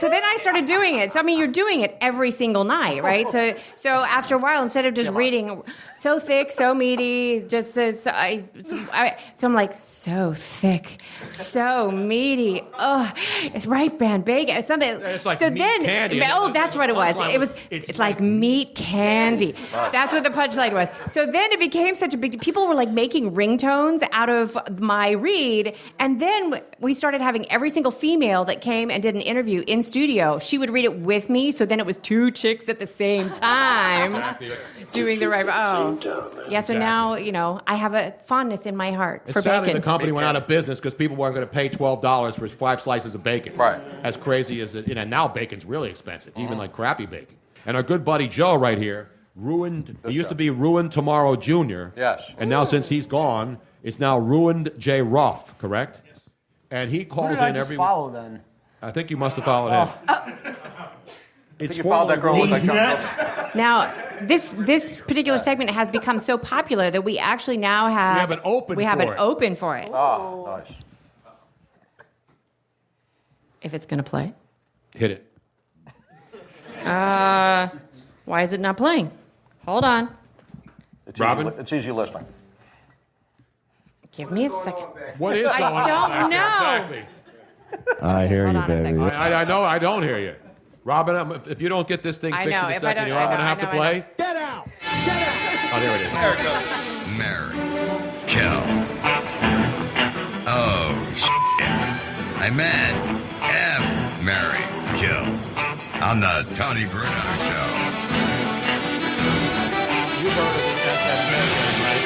then I started doing it. So I mean, you're doing it every single night, right? So after a while, instead of just reading so thick, so meaty, just so I'm like so thick, so meaty. Oh, it's Right Band bacon. Something. It's like so meat then, candy. that's what it was. punchline It was. it's It's like meat candy. That's what the punchline was. So then it became such a big deal. People were like making ringtones out of my read. And then we started having every single female that came and did an interview in studio. She would read it with me. So then it was 2 chicks at the same time doing the right. Oh, yeah. So now, I have a fondness in my heart And for sadly, bacon. the company went out of business because people weren't going to pay $12 for 5 slices of bacon. Right. As crazy as it, and now bacon's really expensive, even like crappy bacon. And our good buddy Joe right here ruined. It used to be Ruined Tomorrow Jr. Yes. And now since he's gone, it's now Ruined J. Ruff. Correct. Yes. And he Who calls did I in just every. follow then? I think you must have followed him. I think you followed that girl with like John Phillips. Now, this particular segment has become so popular that we actually now have... We have an open We have for an it. open for it. Oh, nice. If it's going to play. Hit it. Why is it not playing? Hold on. Robin? It's easy listening. Give me a second. What is going on? don't back there? know. Exactly. I hear Hold you, on a second. baby. I know I don't hear you. Robin, if you don't get this thing I fixed know, in a if I second, don't- you are I going to know, have I to know, I play. know. Get out! Oh, there it is. Marry. Kill. Oh, shit. I meant F. Marry. Kill. On the Tony Bruno Show. You've heard of it, right?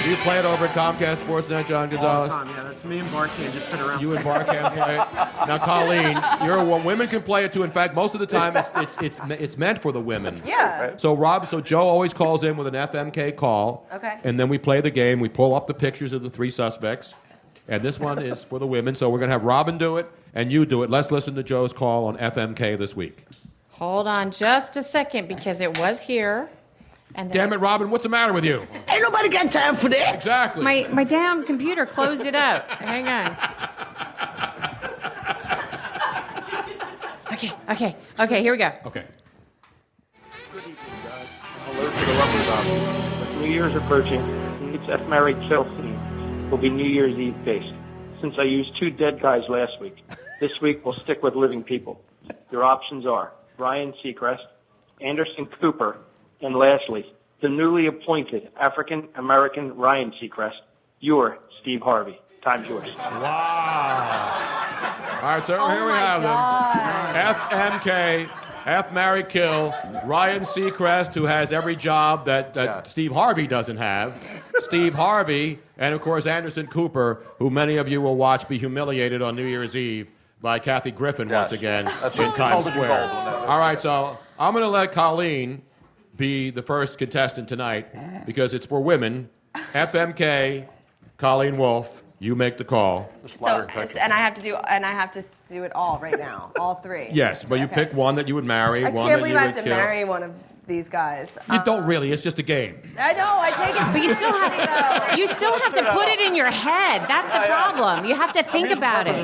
You play it over at Comcast Sportsnet, John All the Gonzalez? time, yeah. That's me and Barkan just sit around. You and Barkan play it. Now, Colleen, women can play it too. In fact, most of the time, it's meant for the women. Yeah. So Joe always calls in with an FMK call. Okay. And then we play the game. We pull up the pictures of the 3 suspects. And this one is for the women. So we're going to have Robin do it and you do it. Let's listen to Joe's call on FMK this week. Hold on just a second because it was here. And then Damn it, Robin, what's the matter with you? Ain't nobody got time for that. Exactly. My damn computer closed it up. Hang on. Okay, here we go. Okay. Hello to the lovely Robin. With New Year's approaching, tonight's F. Marry Kill theme will be New Year's Eve based. Since I used 2 dead guys last week, this week we'll stick with living people. Your options are Ryan Seacrest, Anderson Cooper, and lastly, the newly appointed African-American Ryan Seacrest, your Steve Harvey. Time's yours. Wow. All right, so here we my have God. them. FMK, F. Marry Kill, Ryan Seacrest, who has every job that Steve Harvey doesn't have, Steve Harvey, and of course Anderson Cooper, who many of you will watch be humiliated on New Year's Eve by Kathy Griffin once again That's in right. Times Golden Square. gold on that. All right, so I'm going to let Colleen be the first contestant tonight because it's for women. FMK, Colleen Wolfe, you make the call. And I have to do it all right now, all three. Yes, but you pick one that you would marry. I one can't that believe you I would have to kill. marry one of these guys. You don't really. It's just a game. I know. I take it, But you still have to put it in your head. That's the problem. You have to think about it.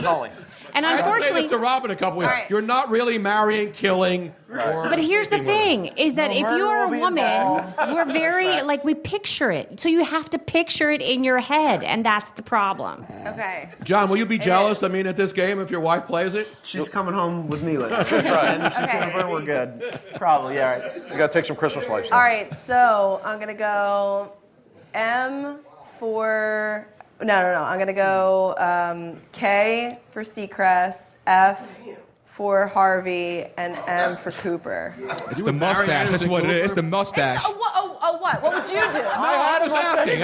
And I unfortunately, say this to Robin a couple weeks. All right. You're not really marrying, killing. Or but here's the sleeping with thing: is that if you're a woman, we're very we picture it. So you have to picture it in your head, and that's the problem. Okay. John, will you be jealous? I mean, at this game, if your wife plays it, she's coming home with me later. That's right. Okay. We're good. Probably. Yeah. Right. You got to take some Christmas lights. All right. So I'm gonna go M for. No. I'm gonna go K for Seacrest, F for Harvey, and M for Cooper. It's the mustache. That's what it is. It's the mustache. What? What would you do? I was asking.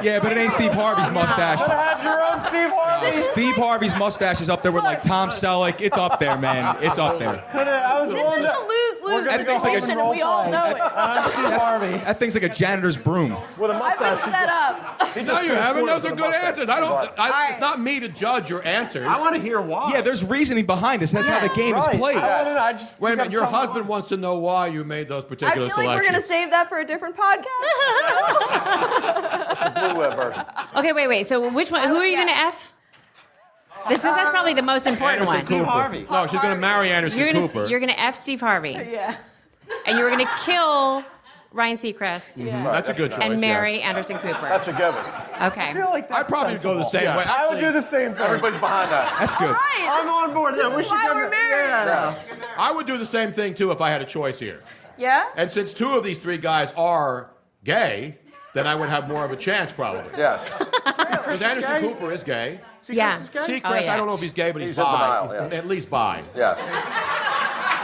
Yeah, but it ain't Steve Harvey's mustache. Have your own Steve Harvey. Steve Harvey's mustache is up there with like Tom Selleck. It's up there, man. It's up there. I was willing to lose That thing's like situation, and we all know it. Steve Harvey. That thing's like a janitor's broom. With a I've been set up. No, you haven't. Those are good answers. It's not me to judge your answers. I want to hear why. Yeah, there's reasoning behind this. That's how the game is played. Wait a minute. Your husband wants to know why you made those I particular feel like we're selections. gonna save that for a different podcast. Blue web version. Okay, wait. So which one? Who are you going to F? That's probably the most important Anderson one. Cooper. Harvey. No, she's going to marry Anderson Cooper. You're going to F Steve Harvey, Yeah. and you're going to kill Ryan Seacrest, That's a good choice. and marry Anderson Cooper. That's a given. Okay. I feel like that's I'd probably go the sensible. same way. I would do the same thing. Everybody's behind that. That's good. I'm on board. Yeah, we should why go. we're married. Yeah. I would do the same thing too if I had a choice here. Yeah? And since two of these three guys are gay, then I would have more of a chance probably. Yes. Because Anderson Cooper is gay. Yeah. Seacrest, Oh, yeah. I don't know if he's gay, but he's He's in bi. denial, He's at least bi. Yes.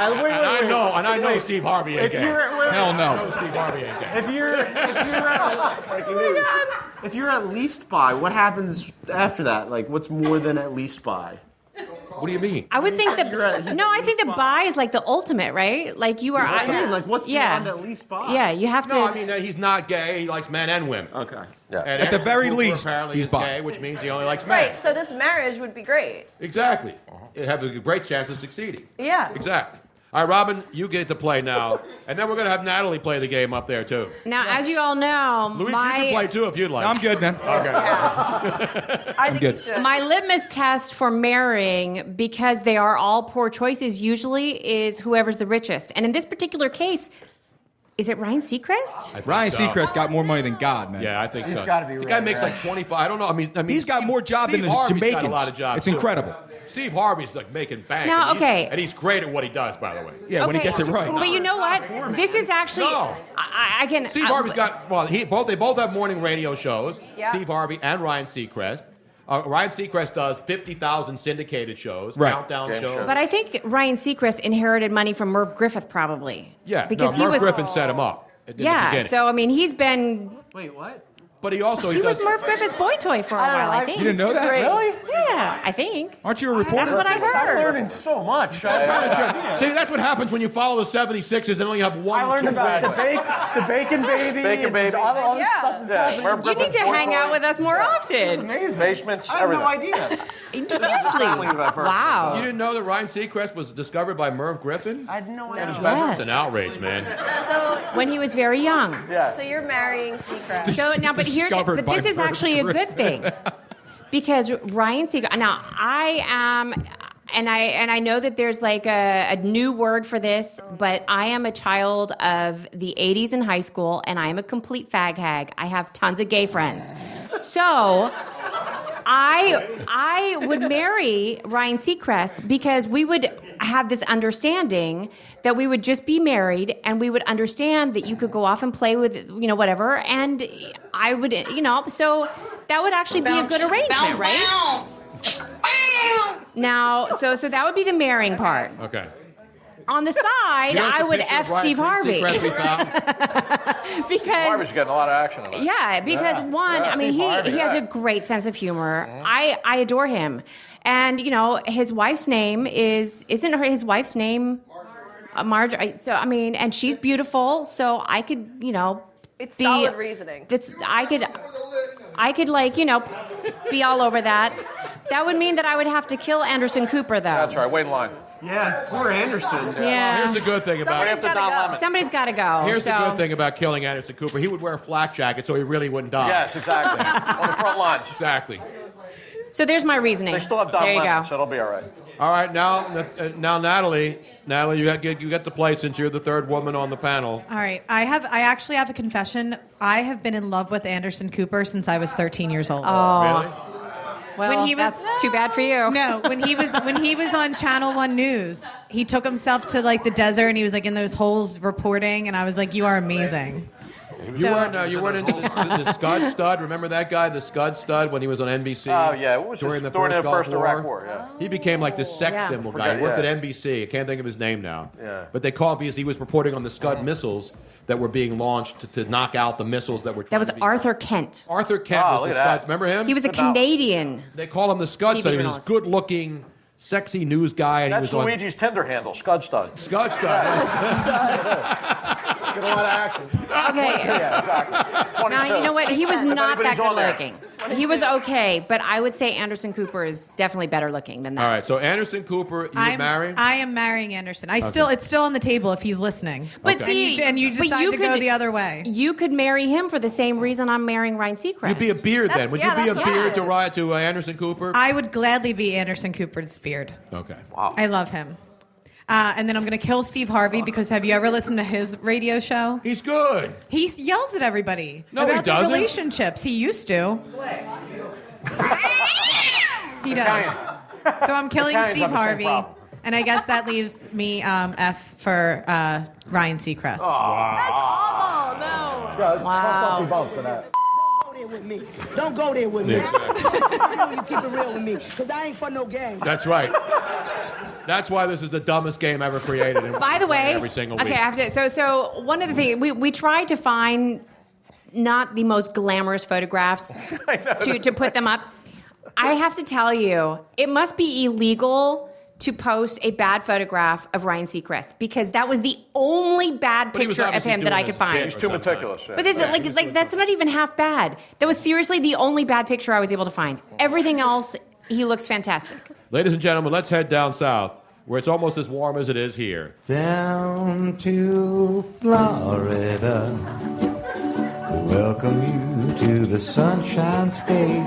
Wait, I know Steve Harvey ain't If gay. you're, wait, Hell I know no. Steve Harvey ain't gay. if you're at least bi, what happens after that? Like, what's more than at least bi? What do you mean? I would think You're at least I think the bi is like the ultimate, right? Like you are. That's what I mean. Like, what's beyond at least bi? Yeah, you have to. No, I mean he's not gay. He likes men and women. Okay. Yeah. And At the Anderson very Cooper least, apparently he's is bi. gay, which means he only likes men. Right, so this marriage would be great. Exactly. You have a great chance of succeeding. Yeah. Exactly. All right, Robin, you get to play now, and then we're going to have Natalie play the game up there too. Now, as you all know, Luigi, you can play too if you'd like. I'm good, man. Okay. I think good. you should. my litmus test for marrying, because they are all poor choices, usually is whoever's the richest. And in this particular case, is it Ryan Seacrest? I think Ryan so. Seacrest got more money than God, man. Yeah, I think so. He's gotta be the guy rich, makes right? like 25. I don't know. I mean, He's got more job than the Harvey's Jamaicans. got a lot of jobs. It's too. incredible. Steve Harvey's like making bank. Now, and he's- okay. And he's great at what he does, by the way. Yeah, when he gets it right. But you know what? This is actually. No. I can. Steve Harvey's got they both have morning radio shows. Yeah. Steve Harvey and Ryan Seacrest. Ryan Seacrest does 50,000 syndicated shows, Right. countdown Game shows. show. But I think Ryan Seacrest inherited money from Merv Griffith, probably. Yeah, because no, he Merv was. Griffin set him up. In the Yeah, beginning. so I mean, he's been. Wait, what? But he also He does. was Merv Griffith's boy toy for a I don't while, know, I I- think. You didn't know that? Great. Really? Yeah, I think. Aren't you a reporter? That's what I I'm heard. learning so much. See, that's what happens when you follow the 76ers and only have one. I learned two about fans. the bacon baby, Bacon baby. all this Yeah. stuff. That's Yeah, happening. Merv You Griffin, need to Boy hang Toy, out with us more often. Amazing. Basements, I have no everything. idea. Seriously. Wow. You didn't know that Ryan Seacrest was discovered by Merv Griffin? I had no idea. Yes. It's an outrage, man. So, When he was very young. Yeah. so you're marrying Seacrest. So now, but Discovered by this is Merv actually a good thing, because Ryan Seacrest. Now I am, and I know that there's like a new word for this, but I am a child of the '80s in high school, and I am a complete fag hag. I have tons of gay friends, so. I would marry Ryan Seacrest because we would have this understanding that we would just be married and we would understand that you could go off and play with, whatever. And I would, so that would actually be a good arrangement, right? Now, so that would be the marrying part. Okay. On the side, Here's I the would picture F of Ryan Steve Harvey. Seacrest we found. Because Harvey's getting a lot of action on that. yeah, because one, I mean, Steve Harvey, he has yeah. a great sense of humor. I adore him. And, his wife's name isn't his wife's name Marjorie? So, I mean, and she's beautiful, so I could, It's solid reasoning. I could be all over that. That would mean that I would have to kill Anderson Cooper, though. That's right. Wait in line. Yeah, poor Anderson. Yeah. Well, here's the good thing about Somebody's got to go. Here's the good thing about killing Anderson Cooper. He would wear a flak jacket so he really wouldn't die. Yes, exactly. On the front lines. Exactly. So there's my reasoning. They still have Don There you Lemon, go. so it'll be all right. All right, now Natalie, you get the play since you're the third woman on the panel. All right. I actually have a confession. I have been in love with Anderson Cooper since I was 13 years old. Oh. Really? Well, that's too bad for you. No, when he was on Channel 1 News, he took himself to like the desert and he was like in those holes reporting, and I was like, "You are amazing." You weren't into the Scud Stud. Remember that guy, the Scud Stud, when he was on NBC? Oh yeah, what was during this? the first Iraq War. Yeah. He became like this sex symbol guy. He worked at NBC. I can't think of his name now. Yeah. But they called him because he was reporting on the Scud missiles that were being launched to knock out the missiles that were. That was Arthur Kent. Arthur Kent was the Scuds. Remember him? He was a Canadian. They call him the Scud Stud. He was this good-looking, sexy news guy. And That's he was Luigi's Tinder handle, Scud Stud. Scud Stud. Get a lot of action. Okay. Yeah, exactly. 22. Now, you know what? He was If not that anybody's on good there. looking. He was okay, but I would say Anderson Cooper is definitely better looking than that. All right, so Anderson Cooper, you married? I am marrying Anderson. It's still on the table if he's listening. But see, and you decide to go the other way. You could marry him for the same reason I'm marrying Ryan Seacrest. You'd be a beard then. Would you be a beard to Anderson Cooper? I would gladly be Anderson Cooper's beard. Okay. Wow. I love him. And then I'm going to kill Steve Harvey because have you ever listened to his radio show? He's good. He yells at everybody No, he about doesn't. the relationships. He used to. He does. So I'm killing Italians Steve have the same Harvey. problem. And I guess that leaves me F for Ryan Seacrest. That's awful. No. Wow. Bump for that. With me. Don't go there with me. You keep it real with me, because I ain't for no game. That's right. That's why this is the dumbest game ever created. And By the way, every single week. okay, after so one of the things we tried to find not the most glamorous photographs to put them up. I have to tell you, it must be illegal to post a bad photograph of Ryan Seacrest because that was the only bad But he was picture of obviously him that doing I could his find. bit He's or too something. meticulous. Yeah. But this is like that's not even half bad. That was seriously the only bad picture I was able to find. Everything else, he looks fantastic. Ladies and gentlemen, let's head down south, where it's almost as warm as it is here. Down to Florida, we welcome you to the Sunshine State.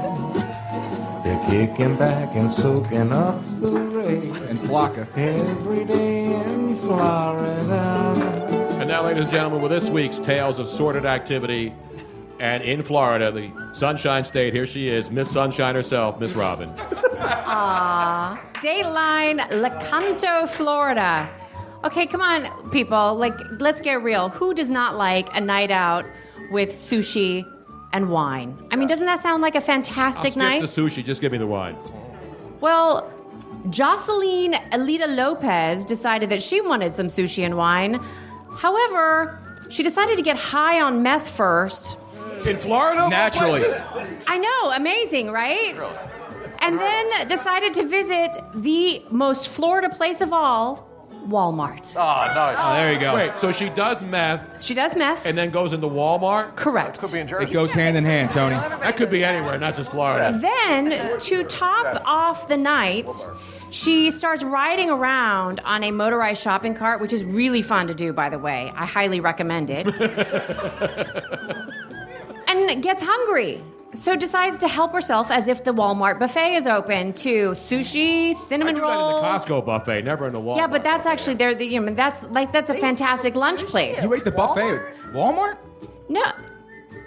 They're kicking back and soaking up the rain. And Flocka. Every day in Florida. And now, ladies and gentlemen, with this week's Tales of Sordid Activity, and in Florida, the Sunshine State, here she is, Miss Sunshine herself, Miss Robin. Aww. Dateline, Lecanto, Florida. Okay, come on, people. Let's get real. Who does not like a night out with sushi and wine? I mean, doesn't that sound like a fantastic night? I'll skip the sushi. Just give me the wine. Well, Jocelyn Alita Lopez decided that she wanted some sushi and wine. However, she decided to get high on meth first. In Florida? Naturally. I know, amazing, right? And then decided to visit the most Florida place of all, Walmart. Oh, no. Oh, there you go. Wait, so she does meth She does meth. and then goes into Walmart? Correct. Could be in Jersey. It goes hand in hand, Tony. That could be anywhere, not just Florida. Then, to top off the night, she starts riding around on a motorized shopping cart, which is really fun to do, by the way. I highly recommend it. And gets hungry. So decides to help herself as if the Walmart buffet is open to sushi, cinnamon I do rolls. that in the Costco buffet, never in the Walmart. Yeah, but that's actually that's a fantastic lunch place. You ate the buffet at Walmart? No.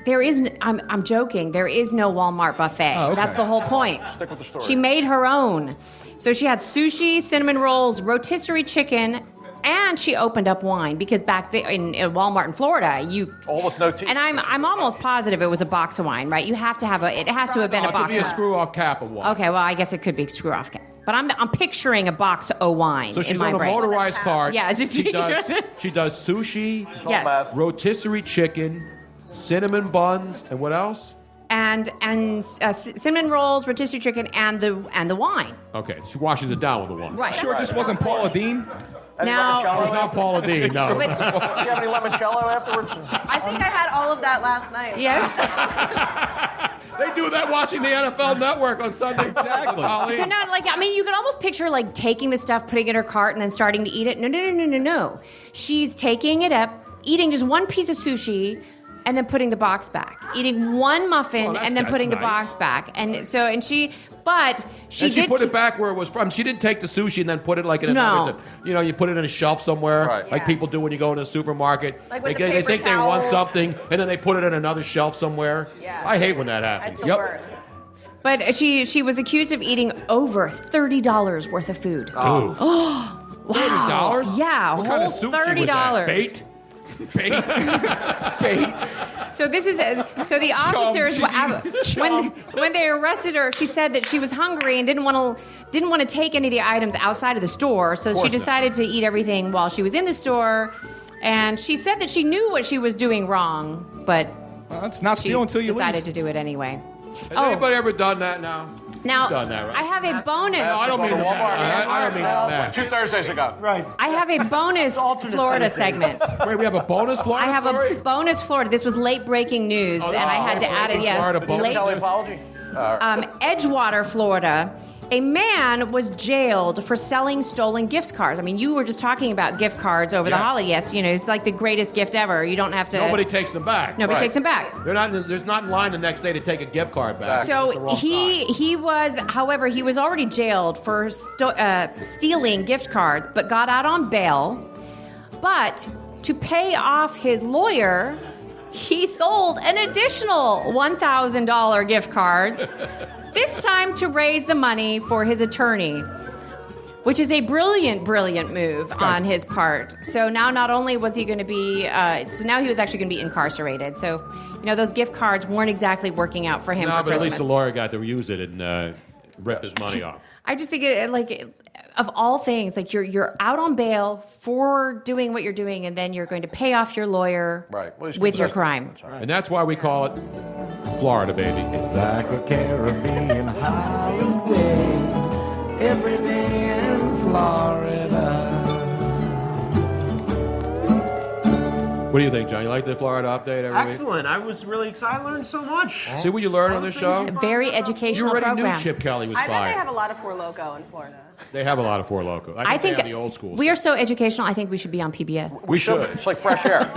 There is I'm joking. There is no Walmart buffet. Oh, okay. That's the whole point. Stick with the story. She made her own. So she had sushi, cinnamon rolls, rotisserie chicken, and she opened up wine because back there in Walmart in Florida, all with no teeth. and I'm almost positive it was a box of wine, right? It has to have been Oh, a it could box be a of screw-off cap of wine. Okay, well, I guess it could be screw off cap. But I'm picturing a box of wine So she's in my on a brain. motorized cart. Yeah, just she does sushi, Yes. rotisserie chicken, cinnamon buns, and what else? and cinnamon rolls, rotisserie chicken, and the wine. Okay, she washes it down with the wine. Right. Sure, it just wasn't Paula Dean? Now, It's not Paula Dean, no. Did you have any limoncello afterwards? I think I had all of that last night. Yes. They do that watching the NFL Network on Sunday. Exactly. So now, you could almost picture taking the stuff, putting it in her cart, and then starting to eat it. No. She's taking it up, eating just one piece of sushi, and then putting the box back. Eating one muffin and then putting the box back. And she put it back where it was from. She didn't take the sushi and then put it in another. You put it in a shelf somewhere, like people do when you go in a supermarket. With they the think they want something and then they put it in another shelf somewhere. Yeah. I hate when that happens. That's the worst. But she was accused of eating over $30 worth of food. Oh. Wow. $30? Yeah, What kind of whole sushi was that? $30. Bait. So the officers when they arrested her, she said that she was hungry and didn't want to take any of the items outside of the store. So she decided to eat everything while she was in the store. And she said that she knew what she was doing wrong, but it's not steal until you decided to do it anyway. Has anybody ever done that now? Now, You've done that, right? I have a bonus. No, I don't mean that. I don't mean that. 2 Thursdays ago. Right. I have a bonus Florida segment. Wait, we have a bonus Florida I have story? a bonus Florida. This was late breaking news, and I had to add it. Yes, Kelly apology. Edgewater, Florida. A man was jailed for selling stolen gift cards. I mean, you were just talking about gift cards over the holiday. Yes, it's like the greatest gift ever. You don't have to. Nobody takes them back. Nobody takes them back. There's not in line the next day to take a gift card back. So he was already jailed for stealing gift cards, but got out on bail. But to pay off his lawyer, he sold an additional $1,000 gift cards. This time to raise the money for his attorney, which is a brilliant, brilliant move on his part. So now not only was he going to be, now he was actually going to be incarcerated. So, those gift cards weren't exactly working out for him for but Christmas. at least the lawyer got to use it and rip his money off. I just think of all things, you're out on bail for doing what you're doing, and then you're going to pay off your lawyer with your crime. And that's why we call it Florida, baby. It's like a Caribbean holiday every day in Florida. What do you think, John? You like the Florida update every week? Excellent. I was really excited. I learned so much. See what you learned on this show? A very educational You already program. knew Chip Kelly was I bet fired. they have a lot of Four Loko in Florida. They have a lot of Four Loko. I think they have the old school. we are so educational. I think we should be on PBS. We should. It's like fresh air.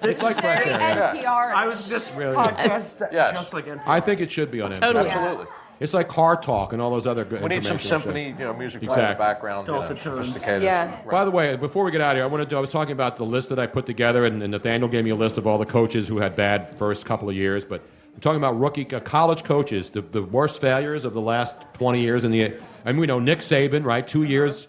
It's like fresh air. NPR. I was just Really podcast just like NPR. I think it should be on NPR. Totally. Absolutely. It's like Car Talk and all those other good We need some informational symphony, shows. music playing in the background. Dulcet tones. sophisticated. Yeah. By the way, before we get out of here, I was talking about the list that I put together, and Nathaniel gave me a list of all the coaches who had bad first couple of years. But I'm talking about rookie college coaches, the worst failures of the last 20 years. We know Nick Saban, right? 2 years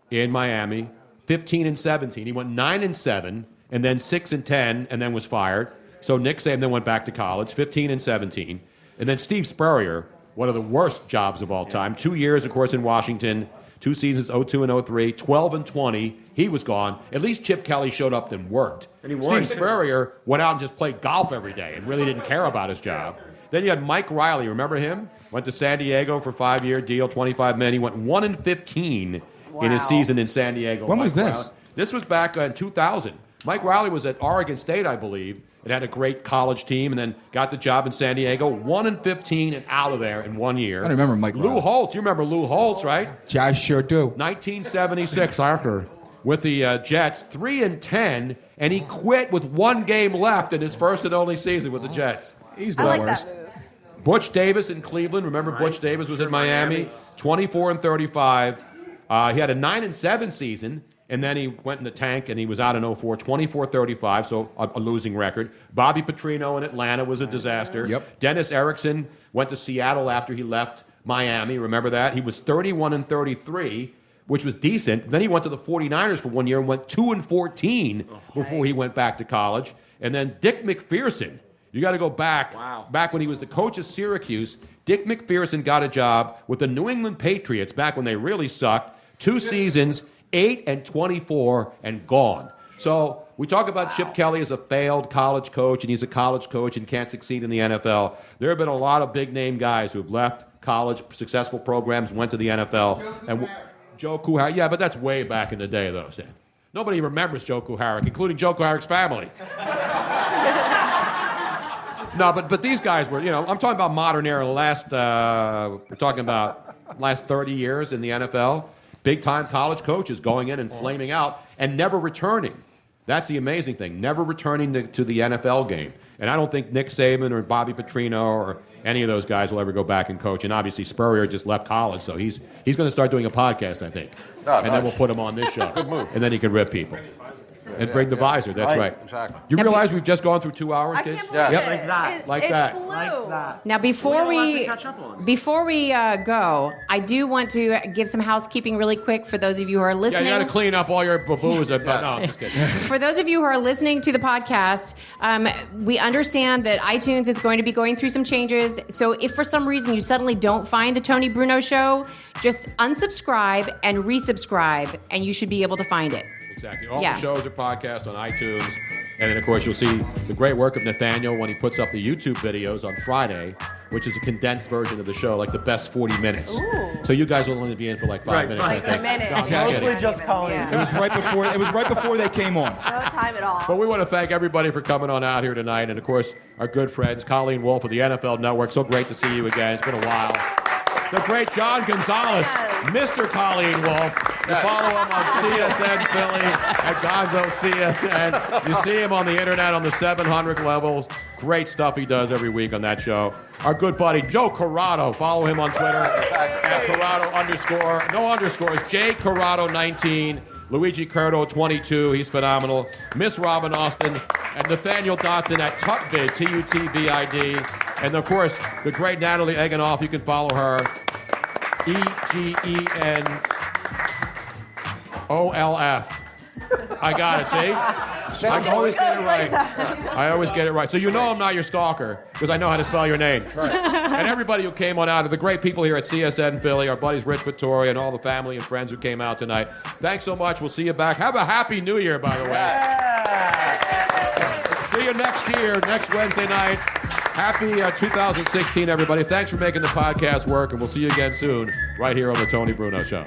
in Miami, 15-17. He went 9-7, and then 6-10, and then was fired. So Nick Saban then went back to college, 15-17, and then Steve Spurrier. One of the worst jobs of all time. 2 years, of course, in Washington. 2 seasons, 02 and 03, 12-20. He was gone. At least Chip Kelly showed up and worked. And he won. Steve Spurrier went out and just played golf every day and really didn't care about his job. Then you had Mike Riley. Remember him? Went to San Diego for a 5-year deal, 25 million. He went 1-15 in his season in San Diego. When Mike was this? Riley. This was back in 2000. Mike Riley was at Oregon State, I believe. It had a great college team, and then got the job in San Diego. 1-15 and out of there in 1 year. I remember Mike Lou Riley. Holtz. You remember Lou Holtz, right? I sure do. 1976 Arthur with the Jets, 3-10, and he quit with 1 game left in his first and only season with the Jets. He's the I like worst. that move. Butch Davis in Cleveland. Remember Butch Davis was in Miami. 24-35. He had a 9-7 season. And then he went in the tank, and he was out in 04, 24-35, so a losing record. Bobby Petrino in Atlanta was a disaster. Yep. Dennis Erickson went to Seattle after he left Miami. Remember that? He was 31-33, which was decent. Then he went to the 49ers for 1 year and went 2-14 before he went back to college. And then Dick McPherson. You got to go back. Wow. Back when he was the coach of Syracuse, Dick McPherson got a job with the New England Patriots back when they really sucked. 2 seasons. 8-24 and gone. So We talk about Chip Kelly as a failed college coach, and he's a college coach and can't succeed in the NFL. There have been a lot of big-name guys who have left college, successful programs, went to the NFL. Joe Kuharich. Yeah, but that's way back in the day, though, Sam. Nobody remembers Joe Kuharich, including Joe Kuharich's family. No, but these guys were, I'm talking about modern era, we're talking about last 30 years in the NFL. Big-time college coaches going in and flaming out and never returning. That's the amazing thing, never returning to the NFL game. And I don't think Nick Saban or Bobby Petrino or any of those guys will ever go back and coach. And obviously Spurrier just left college, so he's going to start doing a podcast, I think. And then we'll put him on this show. Good move. And then he can rip people. And bring the visor. That's right. Exactly. You realize we've just gone through 2 hours, I kids? can't believe Like it. that. Like It that. flew. Like that. Now, before We got a lot to catch up on. before we go, I do want to give some housekeeping really quick for those of you who are Yeah, listening. you got to clean up all your boo-boos. No, I'm just kidding. For those of you who are listening to the podcast, we understand that iTunes is going to be going through some changes. So if for some reason you suddenly don't find the Tony Bruno Show, just unsubscribe and resubscribe, and you should be able to find it. Exactly. All the shows are podcast on iTunes. And then, of course, you'll see the great work of Nathaniel when he puts up the YouTube videos on Friday, which is a condensed version of the show, like the best 40 minutes. Ooh. So you guys will only be in for like 5 minutes, I think. A minute. No, I'm not Mostly kidding. just Colleen. Yeah. It was right before they came on. No time at all. But we want to thank everybody for coming on out here tonight. And, of course, our good friends, Colleen Wolfe of the NFL Network. So great to see you again. It's been a while. The great John Gonzalez, Mr. Colleen Wolfe. You follow him on CSN Philly at Gonzo CSN. You see him on the internet on the 700 levels. Great stuff he does every week on that show. Our good buddy Joe Corrado. Follow him on Twitter at Corrado _, no underscores, J Corrado 19. Luigi Curto 22. He's phenomenal. Miss Robin Austin and Nathaniel Dotson at Tutvid, Tutvid. And, of course, the great Natalie Eganoff. You can follow her, EGENOLF. I got it, see? I always get it right. I always get it right. So you know I'm not your stalker, because I know how to spell your name. Right. And everybody who came on out, the great people here at CSN Philly, our buddies Rich Vittoria, and all the family and friends who came out tonight. Thanks so much. We'll see you back. Have a happy New Year, by the way. See you next year, next Wednesday night. Happy 2016, everybody. Thanks for making the podcast work, and we'll see you again soon right here on The Tony Bruno Show.